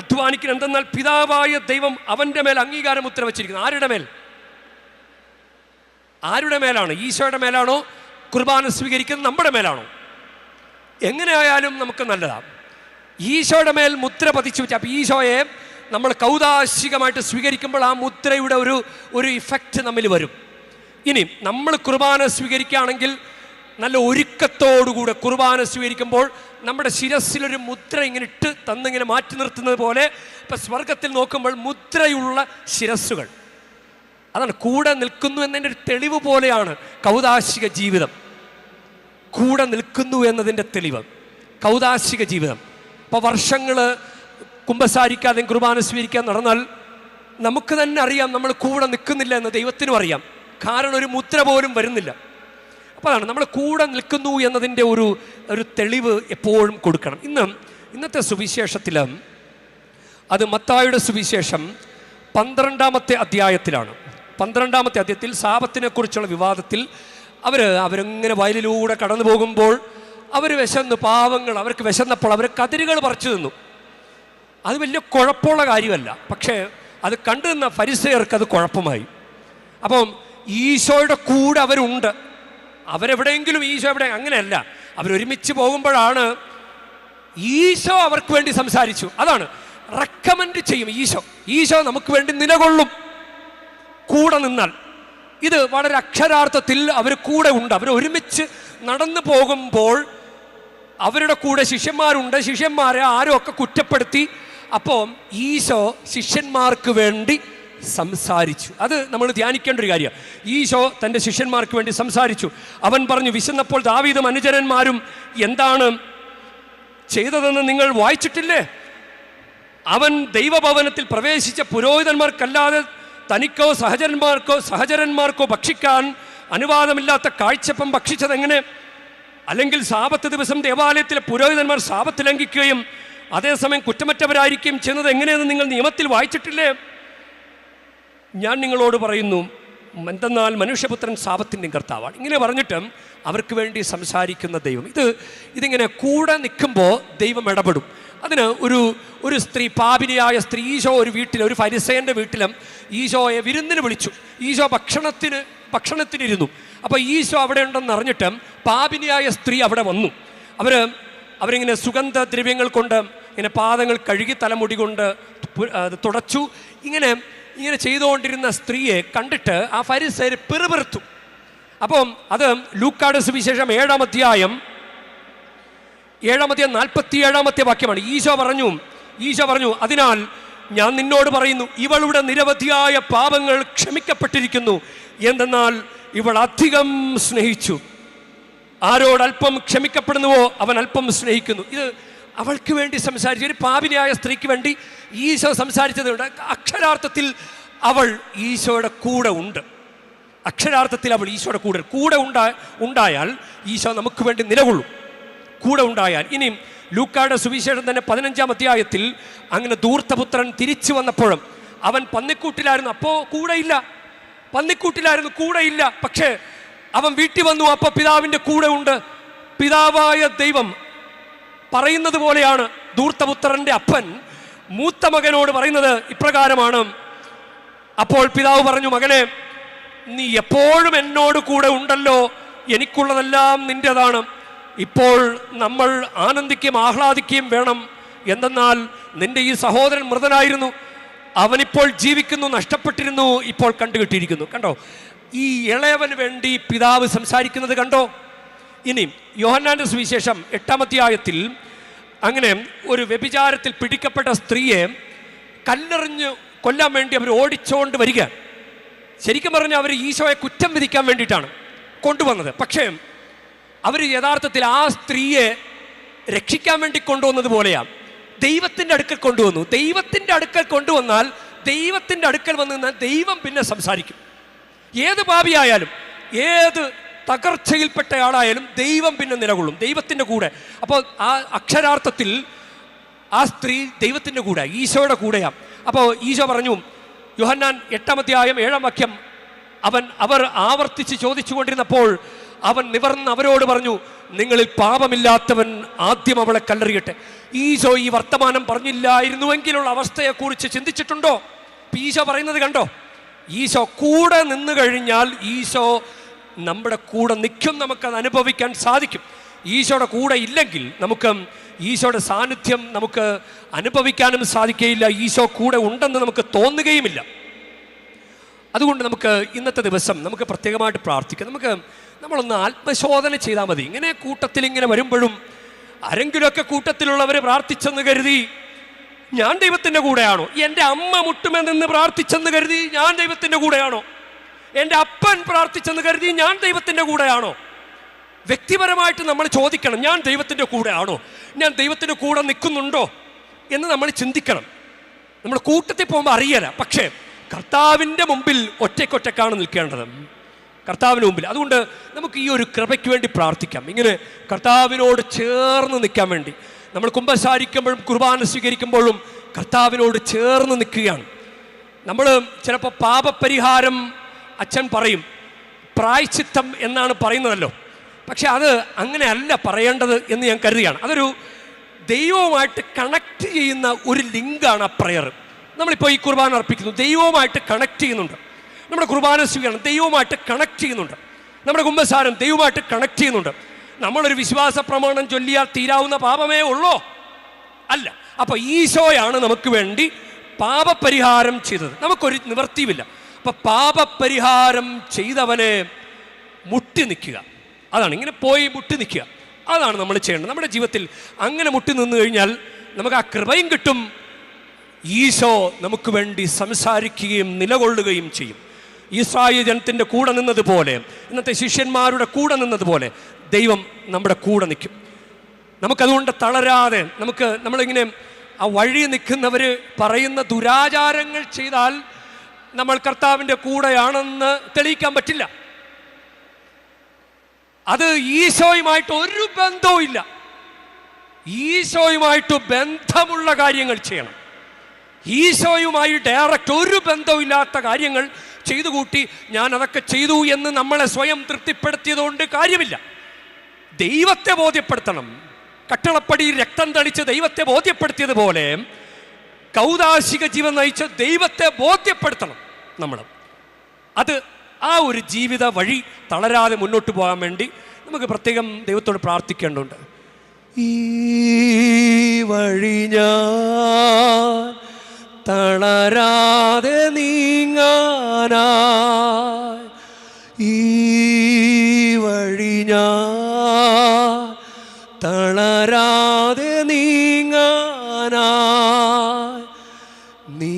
Speaker 1: അധ്വാനിക്കുന്നത്. എന്തെന്നാൽ പിതാവായ ദൈവം അവൻ്റെ മേൽ അംഗീകാര മുദ്ര വച്ചിരിക്കുന്നു. ആരുടെ മേൽ? ആരുടെ മേലാണ്? ഈശോയുടെ മേലാണോ? കുർബാന സ്വീകരിക്കുന്നത് നമ്മുടെ മേലാണോ? എങ്ങനെയായാലും നമുക്ക് നല്ലതാണ്. ഈശോയുടെ മേൽ മുദ്ര പതിച്ചു വെച്ചാൽ, അപ്പം ഈശോയെ നമ്മൾ കൗദാശികമായിട്ട് സ്വീകരിക്കുമ്പോൾ ആ മുദ്രയുടെ ഒരു ഇഫക്റ്റ് നമ്മിൽ വരും. ഇനി നമ്മൾ കുർബാന സ്വീകരിക്കുകയാണെങ്കിൽ നല്ല ഒരുക്കത്തോടുകൂടെ കുർബാന സ്വീകരിക്കുമ്പോൾ നമ്മുടെ ശിരസിലൊരു മുദ്ര ഇങ്ങനെ ഇട്ട് തന്നിങ്ങനെ മാറ്റി നിർത്തുന്നത് പോലെ, ഇപ്പം സ്വർഗത്തിൽ നോക്കുമ്പോൾ മുദ്രയുള്ള ശിരസ്സുകൾ, അതാണ് കൂടെ നിൽക്കുന്നു എന്നതിൻ്റെ ഒരു തെളിവ് പോലെയാണ് കൗദാശിക ജീവിതം. കൂടെ നിൽക്കുന്നു എന്നതിൻ്റെ തെളിവ് കൗദാശിക ജീവിതം. അപ്പോൾ വർഷങ്ങൾ കുമ്പസാരിക്കാതെയും കുർബാന സ്വീകരിക്കാൻ നടന്നാൽ നമുക്ക് തന്നെ അറിയാം നമ്മൾ കൂടെ നിൽക്കുന്നില്ല എന്ന് ദൈവത്തിനും അറിയാം. കാരണം ഒരു മുദ്ര പോലും വരുന്നില്ല. അപ്പോൾ അതാണ് നമ്മൾ കൂടെ നിൽക്കുന്നു എന്നതിൻ്റെ ഒരു തെളിവ് എപ്പോഴും കൊടുക്കണം. ഇന്നത്തെ സുവിശേഷത്തിൽ, അത് മത്തായിയുടെ സുവിശേഷം 12-ാമത്തെ അധ്യായത്തിലാണ്. 12-ാമത്തെ അധ്യായത്തിൽ സാബത്തിനെ കുറിച്ചുള്ള വിവാദത്തിൽ അവരിങ്ങനെ വയലിലൂടെ കടന്നു പോകുമ്പോൾ അവർ വിശന്ന്, പാവങ്ങൾ, അവർക്ക് വിശന്നപ്പോൾ അവർ കതിരുകൾ പറിച്ചു തിന്നു. അത് വലിയ കുഴപ്പമുള്ള കാര്യമല്ല. പക്ഷേ അത് കണ്ടു നിന്ന ഫരിസേയർക്ക് അത് കുഴപ്പമായി. അപ്പം ഈശോയുടെ കൂടെ അവരുണ്ട്. അവരെവിടെയെങ്കിലും ഈശോ എവിടെ? അങ്ങനെയല്ല. അവരൊരുമിച്ച് പോകുമ്പോഴാണ് ഈശോ അവർക്ക് വേണ്ടി സംസാരിച്ചു. അതാണ് റെക്കമെൻഡ് ചെയ്യും ഈശോ നമുക്ക് വേണ്ടി നിലകൊള്ളും കൂടെ നിന്നാൽ. ഇത് വളരെ അക്ഷരാർത്ഥത്തിൽ അവർ കൂടെ ഉണ്ട്. അവർ ഒരുമിച്ച് നടന്നു പോകുമ്പോൾ അവരുടെ കൂടെ ശിഷ്യന്മാരുണ്ട്. ശിഷ്യന്മാരെ ആരും ഒക്കെ കുറ്റപ്പെടുത്തി. അപ്പോൾ ഈശോ ശിഷ്യന്മാർക്ക് വേണ്ടി സംസാരിച്ചു. അത് നമ്മൾ ധ്യാനിക്കേണ്ട ഒരു കാര്യമാണ്. ഈശോ തൻ്റെ ശിഷ്യന്മാർക്ക് വേണ്ടി സംസാരിച്ചു. അവൻ പറഞ്ഞു, വിശന്നപ്പോൾ ദാവീദും അനുചരന്മാരും എന്താണ് ചെയ്തതെന്ന് നിങ്ങൾ വായിച്ചിട്ടില്ലേ? അവൻ ദൈവഭവനത്തിൽ പ്രവേശിച്ച പുരോഹിതന്മാർക്കല്ലാതെ തനിക്കോ സഹചരന്മാർക്കോ ഭക്ഷിക്കാൻ അനുവാദമില്ലാത്ത കാഴ്ചപ്പം ഭക്ഷിച്ചത് എങ്ങനെ? അല്ലെങ്കിൽ സാബത്ത് ദിവസം ദേവാലയത്തിലെ പുരോഹിതന്മാർ സാബത്ത് ലംഘിക്കുകയും അതേസമയം കുറ്റമറ്റവരായിരിക്കുകയും ചെയ്യുന്നത് എങ്ങനെയെന്ന് നിങ്ങൾ നിയമത്തിൽ വായിച്ചിട്ടില്ലേ? ഞാൻ നിങ്ങളോട് പറയുന്നു, എന്തെന്നാൽ മനുഷ്യപുത്രൻ സാബത്തിൻ്റെ കർത്താവാണ്. ഇങ്ങനെ പറഞ്ഞിട്ട് അവർക്ക് വേണ്ടി സംസാരിക്കുന്ന ദൈവം. ഇതിങ്ങനെ കൂടെ നിൽക്കുമ്പോൾ ദൈവം ഇടപെടും. അതിന് ഒരു സ്ത്രീ, പാപിനിയായ സ്ത്രീ, ഈശോ ഒരു ഫരിസേയൻ്റെ വീട്ടിലും ഈശോയെ വിരുന്നിന് വിളിച്ചു. ഈശോ ഭക്ഷണത്തിനിരുന്നു. അപ്പോൾ ഈശോ അവിടെ ഉണ്ടെന്ന് അറിഞ്ഞിട്ട് പാപിനിയായ സ്ത്രീ അവിടെ വന്നു. അവരിങ്ങനെ സുഗന്ധദ്രവ്യങ്ങൾ കൊണ്ട് ഇങ്ങനെ പാദങ്ങൾ കഴുകി തലമുടി കൊണ്ട് തുടച്ചു. ഇങ്ങനെ ചെയ്തുകൊണ്ടിരുന്ന സ്ത്രീയെ കണ്ടിട്ട് ആ ഫരിസേയർ പിറുപിറുത്തു. അപ്പം അത് ലൂക്കായുടെ സുവിശേഷം 7-ാം അധ്യായം 47-ാമത്തെ വാക്യമാണ്. ഈശോ പറഞ്ഞു, അതിനാൽ ഞാൻ നിന്നോട് പറയുന്നു, ഇവളുടെ നിരവധിയായ പാപങ്ങൾ ക്ഷമിക്കപ്പെട്ടിരിക്കുന്നു. എന്തെന്നാൽ ഇവൾ അധികം സ്നേഹിച്ചു. ആരോടൽപ്പം ക്ഷമിക്കപ്പെടുന്നുവോ അവൻ അല്പം സ്നേഹിക്കുന്നു. ഇത് അവൾക്ക് വേണ്ടി സംസാരിച്ചു. ഒരു പാപിനിയായ സ്ത്രീക്ക് വേണ്ടി ഈശോ സംസാരിച്ചതുകൊണ്ട് അക്ഷരാർത്ഥത്തിൽ അവൾ ഈശോയുടെ കൂടെ ഉണ്ട്. അക്ഷരാർത്ഥത്തിൽ അവൾ ഈശോയുടെ കൂടെ ഉണ്ടായാൽ ഈശോ നമുക്ക് വേണ്ടി നിലകൊള്ളും. കൂടെ ഉണ്ടായാൽ. ഇനിയും ലൂക്കായുടെ സുവിശേഷം തന്നെ 15-ാം അധ്യായത്തിൽ അങ്ങനെ ധൂർത്തപുത്രൻ തിരിച്ചു വന്നപ്പോഴും അവൻ പന്നിക്കൂട്ടിലായിരുന്നു. അപ്പോൾ കൂടെയില്ല. പക്ഷേ അവൻ വീട്ടിൽ വന്നു. അപ്പോൾ പിതാവിൻ്റെ കൂടെ ഉണ്ട്. പിതാവായ ദൈവം പറയുന്നത് പോലെയാണ് ധൂർത്തപുത്രൻ്റെ അപ്പൻ മൂത്ത മകനോട് പറയുന്നത് ഇപ്രകാരമാണ്. അപ്പോൾ പിതാവ് പറഞ്ഞു, മകനെ, നീ എപ്പോഴും എന്നോട് കൂടെ ഉണ്ടല്ലോ, എനിക്കുള്ളതെല്ലാം നിൻ്റെതാണ്. ഇപ്പോൾ നമ്മൾ ആനന്ദിക്കുകയും ആഹ്ലാദിക്കുകയും വേണം. എന്തെന്നാൽ നിന്റെ ഈ സഹോദരൻ മൃതനായിരുന്നു, അവനിപ്പോൾ ജീവിക്കുന്നു, നഷ്ടപ്പെട്ടിരുന്നു, ഇപ്പോൾ കണ്ടുകിട്ടിയിരിക്കുന്നു. കണ്ടോ, ഈ ഇളയവന് വേണ്ടി പിതാവ് സംസാരിക്കുന്നത് കണ്ടോ? ഇനി യോഹന്നാന്റെ സുവിശേഷം 8-ാം അധ്യായത്തിൽ അങ്ങനെ ഒരു വ്യഭിചാരത്തിൽ പിടിക്കപ്പെട്ട സ്ത്രീയെ കല്ലെറിഞ്ഞ് കൊല്ലാൻ വേണ്ടി അവർ ഓടിച്ചുകൊണ്ട് വരിക. ശരിക്കും പറഞ്ഞാൽ അവർ ഈശോയെ കുറ്റം വിധിക്കാൻ വേണ്ടിയിട്ടാണ് കൊണ്ടുവന്നത്. പക്ഷേ അവർ യഥാർത്ഥത്തിൽ ആ സ്ത്രീയെ രക്ഷിക്കാൻ വേണ്ടി കൊണ്ടുവന്നത് പോലെയാണ്. ദൈവത്തിൻ്റെ അടുക്കൽ കൊണ്ടുവന്നു. ദൈവത്തിൻ്റെ അടുക്കൽ കൊണ്ടുവന്നാൽ ദൈവത്തിൻ്റെ അടുക്കൽ വന്നു നിന്നാൽ ദൈവം പിന്നെ സംസാരിക്കും. ഏത് പാപിയായാലും ഏത് തകർച്ചയിൽപ്പെട്ട ആളായാലും ദൈവം പിന്നെ നിലകൊള്ളും ദൈവത്തിൻ്റെ കൂടെ. അപ്പോൾ ആ അക്ഷരാർത്ഥത്തിൽ ആ സ്ത്രീ ദൈവത്തിൻ്റെ കൂടെ, ഈശോയുടെ കൂടെയാണ്. അപ്പോൾ ഈശോ പറഞ്ഞു, യോഹന്നാൻ 8-ാം അധ്യായം 7-ാം വാക്യം, അവർ ആവർത്തിച്ച് ചോദിച്ചുകൊണ്ടിരുന്നപ്പോൾ അവൻ നിവർന്ന് അവരോട് പറഞ്ഞു, നിങ്ങളിൽ പാപമില്ലാത്തവൻ ആദ്യം അവളെ കല്ലെറിയട്ടെ. ഈശോ ഈ വർത്തമാനം പറഞ്ഞില്ലായിരുന്നുവെങ്കിലുള്ള അവസ്ഥയെക്കുറിച്ച് ചിന്തിച്ചിട്ടുണ്ടോ? ഈശോ പറയുന്നത് കണ്ടോ? ഈശോ കൂടെ നിന്ന് കഴിഞ്ഞാൽ ഈശോ നമ്മുടെ കൂടെ നിൽക്കും, നമുക്കത് അനുഭവിക്കാൻ സാധിക്കും. ഈശോയുടെ കൂടെ ഇല്ലെങ്കിൽ നമുക്ക് ഈശോയുടെ സാന്നിധ്യം നമുക്ക് അനുഭവിക്കാനും സാധിക്കുകയില്ല. ഈശോ കൂടെ ഉണ്ടെന്ന് നമുക്ക് തോന്നുകയുമില്ല. അതുകൊണ്ട് നമുക്ക് ഇന്നത്തെ ദിവസം നമുക്ക് പ്രത്യേകമായിട്ട് പ്രാർത്ഥിക്കാം. നമ്മളൊന്ന് ആത്മശോധന ചെയ്താൽ മതി. ഇങ്ങനെ കൂട്ടത്തിൽ ഇങ്ങനെ വരുമ്പോഴും ആരെങ്കിലുമൊക്കെ കൂട്ടത്തിലുള്ളവർ പ്രാർത്ഥിച്ചെന്ന് കരുതി ഞാൻ ദൈവത്തിൻ്റെ കൂടെയാണോ? എൻ്റെ അമ്മ മുട്ടുമെന്ന് പ്രാർത്ഥിച്ചെന്ന് കരുതി ഞാൻ ദൈവത്തിൻ്റെ കൂടെയാണോ? എൻ്റെ അപ്പൻ പ്രാർത്ഥിച്ചെന്ന് കരുതി ഞാൻ ദൈവത്തിൻ്റെ കൂടെയാണോ? വ്യക്തിപരമായിട്ട് നമ്മൾ ചോദിക്കണം, ഞാൻ ദൈവത്തിൻ്റെ കൂടെയാണോ? ഞാൻ ദൈവത്തിൻ്റെ കൂടെ നിൽക്കുന്നുണ്ടോ എന്ന് നമ്മൾ ചിന്തിക്കണം. നമ്മൾ കൂട്ടത്തിൽ പോകുമ്പോൾ അറിയല, പക്ഷേ കർത്താവിൻ്റെ മുമ്പിൽ ഒറ്റയ്ക്കൊറ്റക്കാണ് നിൽക്കേണ്ടത്, കർത്താവിന് മുമ്പിൽ. അതുകൊണ്ട് നമുക്ക് ഈ ഒരു കൃപയ്ക്ക് വേണ്ടി പ്രാർത്ഥിക്കാം. ഇങ്ങനെ കർത്താവിനോട് ചേർന്ന് നിൽക്കാൻ വേണ്ടി നമ്മൾ കുമ്പസാരിക്കുമ്പോഴും കുർബാന സ്വീകരിക്കുമ്പോഴും കർത്താവിനോട് ചേർന്ന് നിൽക്കുകയാണ്. നമ്മൾ ചിലപ്പോൾ പാപപരിഹാരം അച്ഛൻ പറയും, പ്രായശ്ചിത്തം എന്നാണ് പറയുന്നതല്ലോ. പക്ഷെ അത് അങ്ങനെയല്ല പറയേണ്ടത് എന്ന് ഞാൻ കരുതുകയാണ്. അതൊരു ദൈവവുമായിട്ട് കണക്ട് ചെയ്യുന്ന ഒരു ലിങ്കാണ് ആ പ്രയർ. നമ്മളിപ്പോൾ ഈ കുർബാന അർപ്പിക്കുന്നു, ദൈവവുമായിട്ട് കണക്ട് ചെയ്യുന്നുണ്ട്. നമ്മുടെ കുർബാന സ്വീകരണം ദൈവവുമായിട്ട് കണക്ട് ചെയ്യുന്നുണ്ട്. നമ്മുടെ കുമ്പസാരം ദൈവവുമായിട്ട് കണക്ട് ചെയ്യുന്നുണ്ട്. നമ്മളൊരു വിശ്വാസ പ്രമാണം ചൊല്ലിയാൽ തീരാവുന്ന പാപമേ ഉള്ളോ? അല്ല. അപ്പോൾ ഈശോയാണ് നമുക്ക് വേണ്ടി പാപപരിഹാരം ചെയ്തത്, നമുക്കൊരു നിവൃത്തിയുമില്ല. അപ്പം പാപപരിഹാരം ചെയ്തവനെ മുട്ടി നിൽക്കുക, അതാണ് ഇങ്ങനെ പോയി മുട്ടി നിൽക്കുക, അതാണ് നമ്മൾ ചെയ്യേണ്ടത്. നമ്മുടെ ജീവിതത്തിൽ അങ്ങനെ മുട്ടി നിന്ന് കഴിഞ്ഞാൽ നമുക്ക് ആ കൃപയും കിട്ടും, ഈശോ നമുക്ക് വേണ്ടി സംസാരിക്കുകയും നിലകൊള്ളുകയും ചെയ്യും. ഇസ്രായേൽ ജനത്തിൻ്റെ കൂടെ നിന്നതുപോലെ, ഇന്നത്തെ ശിഷ്യന്മാരുടെ കൂടെ നിന്നതുപോലെ ദൈവം നമ്മുടെ കൂടെ നിൽക്കും. നമുക്കതുകൊണ്ട് തളരാതെ നമ്മളിങ്ങനെ ആ വഴി നിൽക്കുന്നവർ പറയുന്ന ദുരാചാരങ്ങൾ ചെയ്താൽ നമ്മൾ കർത്താവിൻ്റെ കൂടെയാണെന്ന് തെളിയിക്കാൻ പറ്റില്ല. അത് ഈശോയുമായിട്ട് ഒരു ബന്ധവും ഇല്ല. ഈശോയുമായിട്ട് ബന്ധമുള്ള കാര്യങ്ങൾ ചെയ്യണം. ഈശോയുമായി ഡയറക്റ്റ് ഒരു ബന്ധമില്ലാത്ത കാര്യങ്ങൾ ചെയ്തു കൂട്ടി ഞാൻ അതൊക്കെ ചെയ്തു എന്ന് നമ്മളെ സ്വയം തൃപ്തിപ്പെടുത്തിയതുകൊണ്ട് കാര്യമില്ല. ദൈവത്തെ ബോധ്യപ്പെടുത്തണം. കട്ടളപ്പടി രക്തം തളിച്ച് ദൈവത്തെ ബോധ്യപ്പെടുത്തിയതുപോലെ കൗദാശിക ജീവൻ നയിച്ച് ദൈവത്തെ ബോധ്യപ്പെടുത്തണം നമ്മൾ. അത് ആ ഒരു ജീവിത വഴി തളരാതെ മുന്നോട്ട് പോകാൻ വേണ്ടി നമുക്ക് പ്രത്യേകം ദൈവത്തോട് പ്രാർത്ഥിക്കേണ്ടതുണ്ട്. ഈ വഴി ഞാൻ തളരാതെ നീങ്ങാനായി, ഈ വഴി ഞാൻ തളരാതെ നീങ്ങാനായി, നീ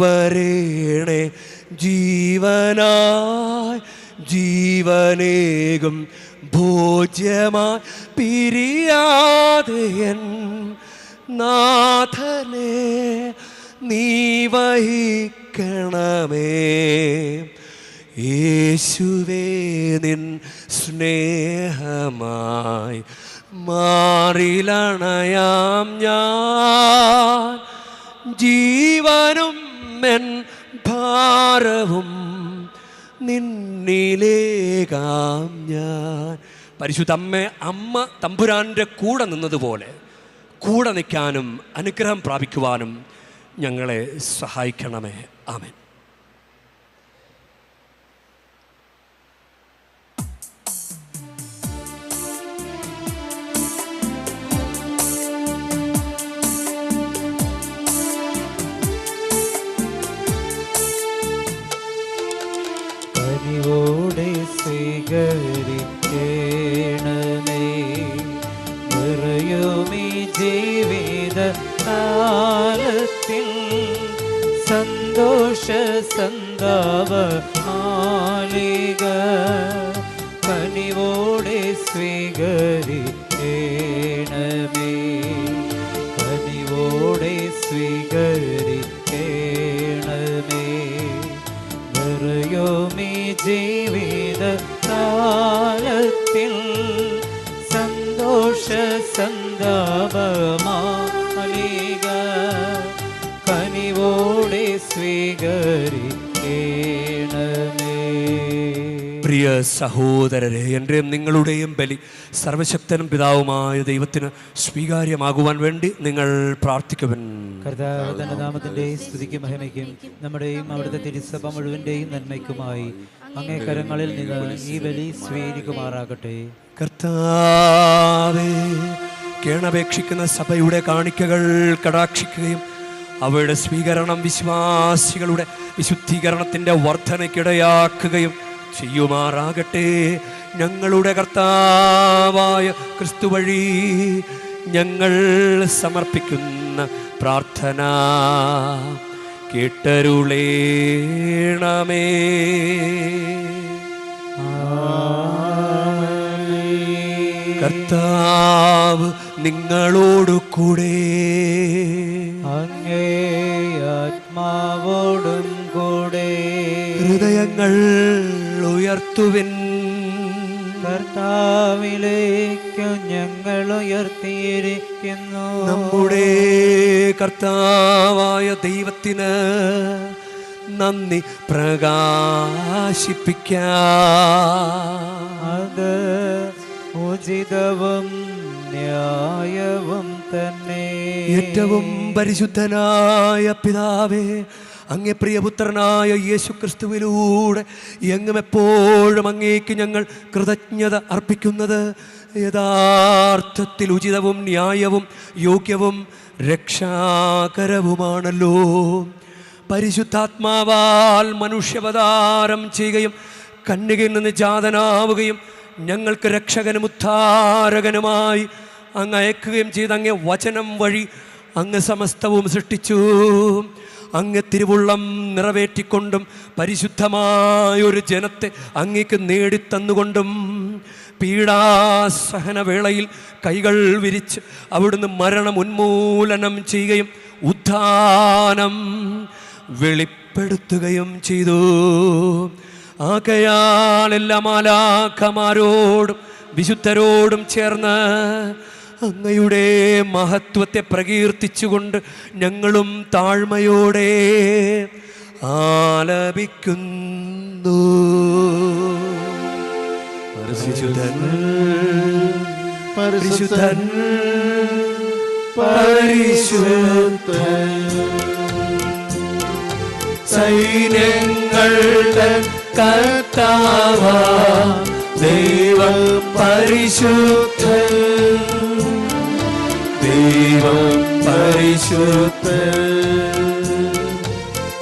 Speaker 1: വരേണേ ജീവനായി ജീവനേകും ഭോജ്യമായി പിരിയാതെ എൻ നാഥനെ നീ വഹിക്കണമേ. യേശുവേ നിൻ സ്നേഹമായി മാറിലണയാം ഞാൻ, ജീവനും എൻ ഭാരവും നിന്നിലേകാം ഞാൻ. പരിശുദ്ധ അമ്മ തമ്പുരാൻ്റെ കൂടെ നിന്നതുപോലെ കൂടെ നിൽക്കാനും അനുഗ്രഹം പ്രാപിക്കുവാനും ഞങ്ങളെ സഹായിക്കണമേ. ആമേൻ.
Speaker 2: കനിവോടെ സ്വീകരിക്കണമേ, നിറയുമീ ജീവിത കാലത്തിൽ സന്തോഷ സന്താപ മാലിക. കനിവോടെ സ്വീകരിക്കണമേ, കനിവോടെ ഈ ജീവിത കാലത്തിൽ സന്തോഷ സന്താപമാലിക കനിവോടെ സ്വീകരിക്കണമേ.
Speaker 1: പ്രിയ സഹോദരരെ, എൻ്റെയും നിങ്ങളുടെയും ബലി സർവശക്തനും പിതാവുമായ ദൈവത്തിന് സ്വീകാര്യമാകുവാൻ വേണ്ടി നിങ്ങൾ പ്രാർത്ഥിക്കുവൻ.
Speaker 2: കർത്താവിന്റെ നാമത്തിന്റെ സ്തുതിക്കും മഹിമയ്ക്കും നമ്മുടെയും അവിടുത്തെ തിരുസഭ മുഴുവന്റെയും നന്മയ്ക്കുമായി അങ്ങേ കരങ്ങളിൽ നിന്ന് ഈ ബലി സ്വീകരിക്കുമാറാകട്ടെ.
Speaker 1: കർത്താവേ, കേണപേക്ഷിക്കുന്ന സഭയുടെ കാണിക്കകൾ കടാക്ഷിക്കുകയും അവയുടെ സ്വീകരണം വിശ്വാസികളുടെ വിശുദ്ധീകരണത്തിൻ്റെ വർധനയ്ക്കിടയാക്കുകയും ചെയ്യുമാറാകട്ടെ. ഞങ്ങളുടെ കർത്താവായ ക്രിസ്തു വഴി ഞങ്ങൾ സമർപ്പിക്കുന്ന പ്രാർത്ഥന കേട്ടരുളേണമേ. കർത്താവ് നിങ്ങളോടു കൂടെ,
Speaker 2: അങ്ങേ ആത്മാവോടും കൂടെ.
Speaker 1: ഹൃദയങ്ങൾ ഉയർത്തുവിൻ.
Speaker 2: കർത്താവിലേക്ക് ഞങ്ങൾ ഉയർത്തിയിരിക്കുന്നു.
Speaker 1: നമ്മുടെ കർത്താവായ ദൈവത്തിന് നന്ദി പ്രകാശിപ്പിക്കാം.
Speaker 2: അത് ഉചിതവും ന്യായവും തന്നെ.
Speaker 1: ഏറ്റവും പരിശുദ്ധനായ പിതാവേ, അങ്ങേ പ്രിയപുത്രനായ യേശു ക്രിസ്തുവിലൂടെ എങ്ങും എപ്പോഴും അങ്ങേക്ക് ഞങ്ങൾ കൃതജ്ഞത അർപ്പിക്കുന്നത് യഥാർത്ഥത്തിൽ ഉചിതവും ന്യായവും യോഗ്യവും രക്ഷാകരവുമാണല്ലോ. പരിശുദ്ധാത്മാവാൽ മനുഷ്യാവതാരം ചെയ്യുകയും കന്യകയിൽ നിന്ന് ജാതനാവുകയും ഞങ്ങൾക്ക് രക്ഷകനും ഉദ്ധാരകനുമായി അങ്ങ് അയക്കുകയും ചെയ്ത് അങ്ങേ വചനം വഴി അങ്ങ് സമസ്തവും സൃഷ്ടിച്ചു. അങ്ങ് തിരുവുള്ളം നിറവേറ്റിക്കൊണ്ടും പരിശുദ്ധമായൊരു ജനത്തെ അങ്ങേക്ക് നേടിത്തന്നുകൊണ്ടും പീഡാസഹനവേളയിൽ കൈകൾ വിരിച്ച് അവിടുന്ന് മരണം ഉന്മൂലനം ചെയ്യുകയും ഉത്ഥാനം വെളിപ്പെടുത്തുകയും ചെയ്തു. ആകയാൽ എല്ലാ മാലാഖമാരോടും വിശുദ്ധരോടും ചേർന്ന് അങ്ങയുടെ മഹത്വത്തെ പ്രകീർത്തിച്ചുകൊണ്ട് ഞങ്ങളും താഴ്മയോടെ ആലപിക്കുന്നു. പരിശുദ്ധൻ പരിശുദ്ധൻ പരിശുദ്ധൻ സൈന്യങ്ങളുടെ കർത്താവാം ദൈവം പരിശുദ്ധൻ, ദൈവം പരിശുദ്ധൻ.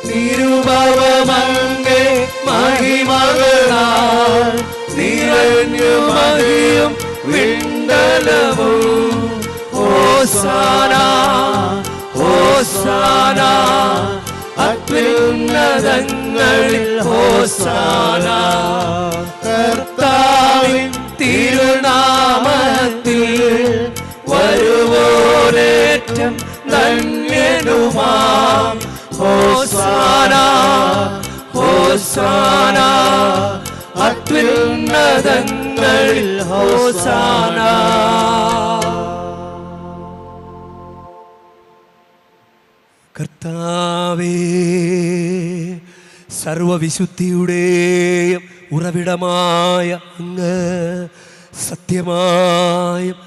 Speaker 1: നിരുപമങ്ങേ മഹിമകളാൽ നിറഞ്ഞു മഹിയും വിണ്ടലവും. ഹോസാന ഹോസാന അത്യുന്നതങ്ങളിൽ ഹോസാന. കർത്താവിൻ തിരുനാമത്തിൽ വരുവോരേറ്റം ധന്യനുമാം. ഹോസാന ഹോസാന അത്യുന്നതങ്ങളിൽ ഹോസാന. കർത്താവേ, സർവവിശുദ്ധിയുടെയും ഉറവിടമായ അങ്ങ് സത്യമായും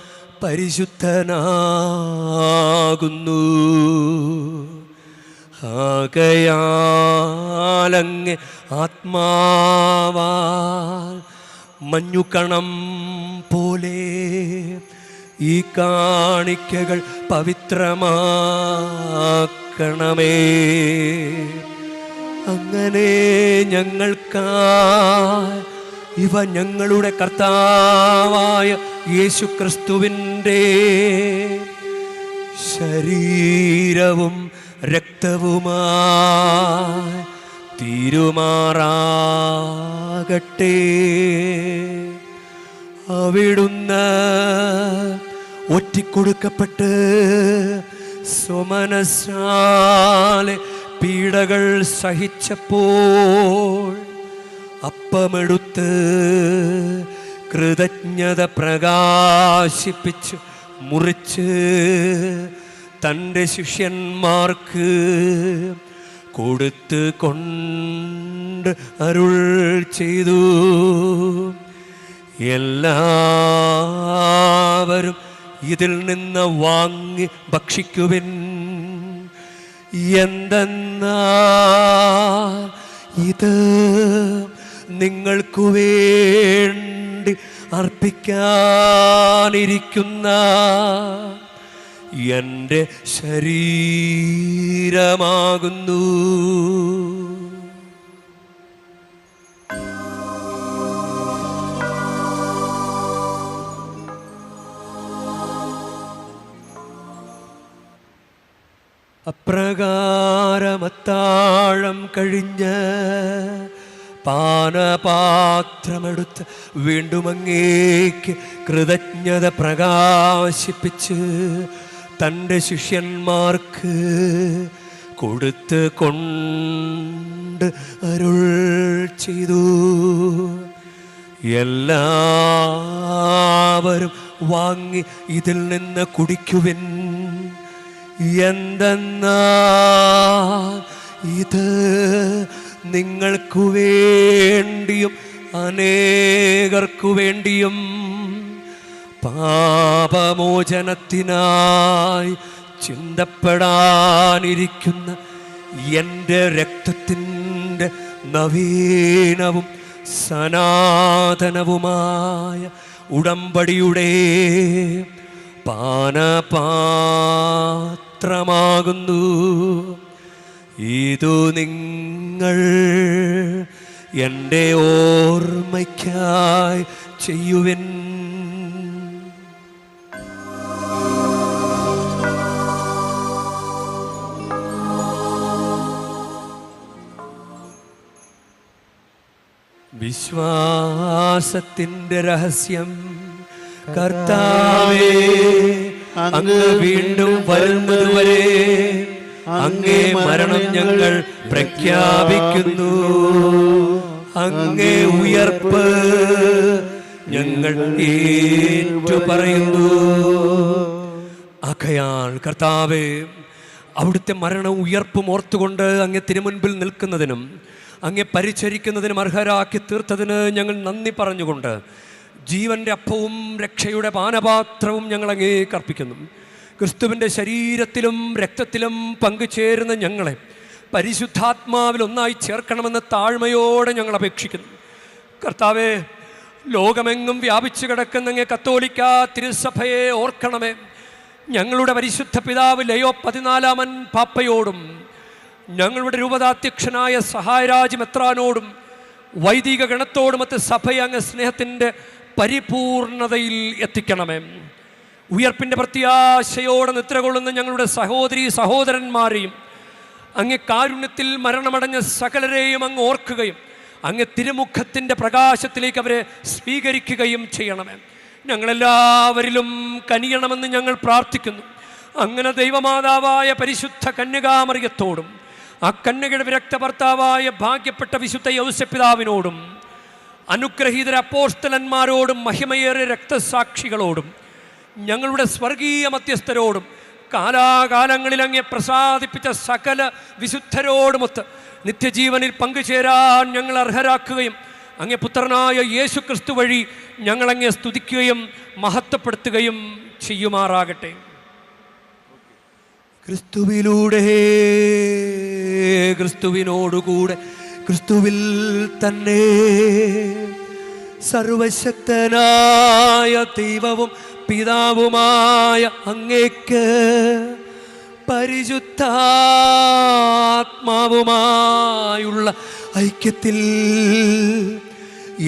Speaker 1: പരിശുദ്ധനാകുന്നു. ആകയാലങ്ങ് ആത്മാവാൽ മഞ്ഞുകണം പോലെ ഈ കാണിക്കകൾ പവിത്രമാക്കണമേ. അങ്ങനെ ഞങ്ങൾക്കായി ഇവ ഞങ്ങളുടെ കർത്താവായ യേശു ക്രിസ്തുവിൻ്റെ ശരീരവും രക്തവുമായി തീരുമാറാകട്ടെ. അവിടുന്ന് ഒറ്റിക്കൊടുക്കപ്പെട്ട് സ്വമനസാലെ പീഡകൾ സഹിച്ചപ്പോൾ അപ്പമെടുത്ത് കൃതജ്ഞത പ്രകാശിപ്പിച്ച് മുറിച്ച് തൻ്റെ ശിഷ്യന്മാർക്ക് കൊടുത്ത് കൊണ്ട് അരുൾ ചെയ്തു, എല്ലാവരും ഇതിൽ നിന്ന് വാങ്ങി ഭക്ഷിക്കുവിൻ. എന്തെന്നാൽ ഇത് നിങ്ങൾക്കു വേണ്ടി അർപ്പിക്കാനിരിക്കുന്ന എൻ്റെ ശരീരമാകുന്നു. അപ്രകാരമത്താഴം കഴിഞ്ഞ് പാനപാത്രമെടുത്ത് വീണ്ടും അങ്ങേക്ക് കൃതജ്ഞത പ്രകാശിപ്പിച്ച് തൻ്റെ ശിഷ്യന്മാർക്ക് കൊടുത്ത് കൊണ്ട് അരുൾ ചെയ്തു, എല്ലാവരും വാങ്ങി ഇതിൽ നിന്ന് കുടിക്കുവിൻ. എന്തെന്നാൽ ഇത് നിങ്ങൾക്കു വേണ്ടിയും അനേകർക്കു വേണ്ടിയും പാപമോചനത്തിനായി ചിന്തപ്പെടാനിരിക്കുന്ന എൻ്റെ രക്തത്തിൻ്റെ നവീനവും സനാതനവുമായ ഉടമ്പടിയുടെ പാനപാത്രമാകുന്നു. ഇതു നിങ്ങൾ എൻ്റെ ഓർമ്മയ്ക്കായി ചെയ്യുവിൻ. വിശ്വാസത്തിൻ്റെ രഹസ്യം. കർത്താവേ, അങ്ങ് വീണ്ടും വരുന്നതുവരെ അങ്ങേ മരണം ഞങ്ങൾ പ്രഖ്യാപിക്കുന്നു. അങ്ങേ ഉയർപ്പ് ഞങ്ങൾ ഏറ്റുപറയുന്നു. ആകയാൽ കർത്താവേ, അവിടുത്തെ മരണവും ഉയർപ്പും ഓർത്തുകൊണ്ട് അങ്ങേ തിരുമുൻപിൽ നിൽക്കുന്നതിനും അങ്ങേ പരിചരിക്കുന്നതിനും അർഹരാക്കി തീർത്തതിന് ഞങ്ങൾ നന്ദി പറഞ്ഞുകൊണ്ട് ജീവൻ്റെ അപ്പവും രക്ഷയുടെ പാനപാത്രവും ഞങ്ങൾ അങ്ങേക്ക് അർപ്പിക്കുന്നു. ക്രിസ്തുവിൻ്റെ ശരീരത്തിലും രക്തത്തിലും പങ്കുചേരുന്ന ഞങ്ങളെ പരിശുദ്ധാത്മാവിൽ ഒന്നായി ചേർക്കണമെന്ന് താഴ്മയോടെ ഞങ്ങൾ അപേക്ഷിക്കുന്നു. കർത്താവേ, ലോകമെങ്ങും വ്യാപിച്ചു കിടക്കുന്ന അങ്ങേ കത്തോലിക്ക തിരുസഭയെ ഓർക്കണമേ. ഞങ്ങളുടെ പരിശുദ്ധ പിതാവ് ലയോ 14 പാപ്പയോടും ഞങ്ങളുടെ രൂപതാധ്യക്ഷനായ സഹായരാജ് മെത്രാനോടും വൈദിക ഗണത്തോടുമൊത്ത് സഭയെ അങ്ങ് സ്നേഹത്തിൻ്റെ പരിപൂർണതയിൽ എത്തിക്കണമേ. ഉയർപ്പിൻ്റെ പ്രത്യാശയോടെ നിദ്ര കൊള്ളുന്ന ഞങ്ങളുടെ സഹോദരീ സഹോദരന്മാരെയും അങ്ങ് കാരുണ്യത്തിൽ മരണമടഞ്ഞ സകലരെയും അങ്ങ് ഓർക്കുകയും അങ്ങ് തിരുമുഖത്തിൻ്റെ പ്രകാശത്തിലേക്ക് അവരെ സ്വീകരിക്കുകയും ചെയ്യണമേ. ഞങ്ങളെല്ലാവരിലും കനിയണമെന്ന് ഞങ്ങൾ പ്രാർത്ഥിക്കുന്നു. അങ്ങനെ ദൈവമാതാവായ പരിശുദ്ധ കന്യകാമറിയത്തോടും ആ കന്യകയുടെ വിരക്ത ഭർത്താവായ ഭാഗ്യപ്പെട്ട വിശുദ്ധ യൗസപിതാവിനോടും അനുഗ്രഹീതര അപ്പോസ്തലന്മാരോടും മഹിമയേറിയ രക്തസാക്ഷികളോടും ഞങ്ങളുടെ സ്വർഗീയ മധ്യസ്ഥരോടും കാലാകാലങ്ങളിൽ അങ്ങേ പ്രസാദിപ്പിച്ച സകല വിശുദ്ധരോടുമൊത്ത് നിത്യജീവനിൽ പങ്കുചേരാൻ ഞങ്ങൾ അർഹരാക്കുകയും അങ്ങേ പുത്രനായ യേശു ക്രിസ്തു വഴി ഞങ്ങളങ്ങേ സ്തുതിക്കുകയും മഹത്വപ്പെടുത്തുകയും ചെയ്യുമാറാകട്ടെ. ക്രിസ്തുവിലൂടെ, ക്രിസ്തുവിനോടുകൂടെ, ക്രിസ്തുവിൽ തന്നെ സർവശക്തനായ ദൈവവും പിതാവുമായ അങ്ങേക്ക് പരിശുദ്ധാത്മാവുമായുള്ള ഐക്യത്തിൽ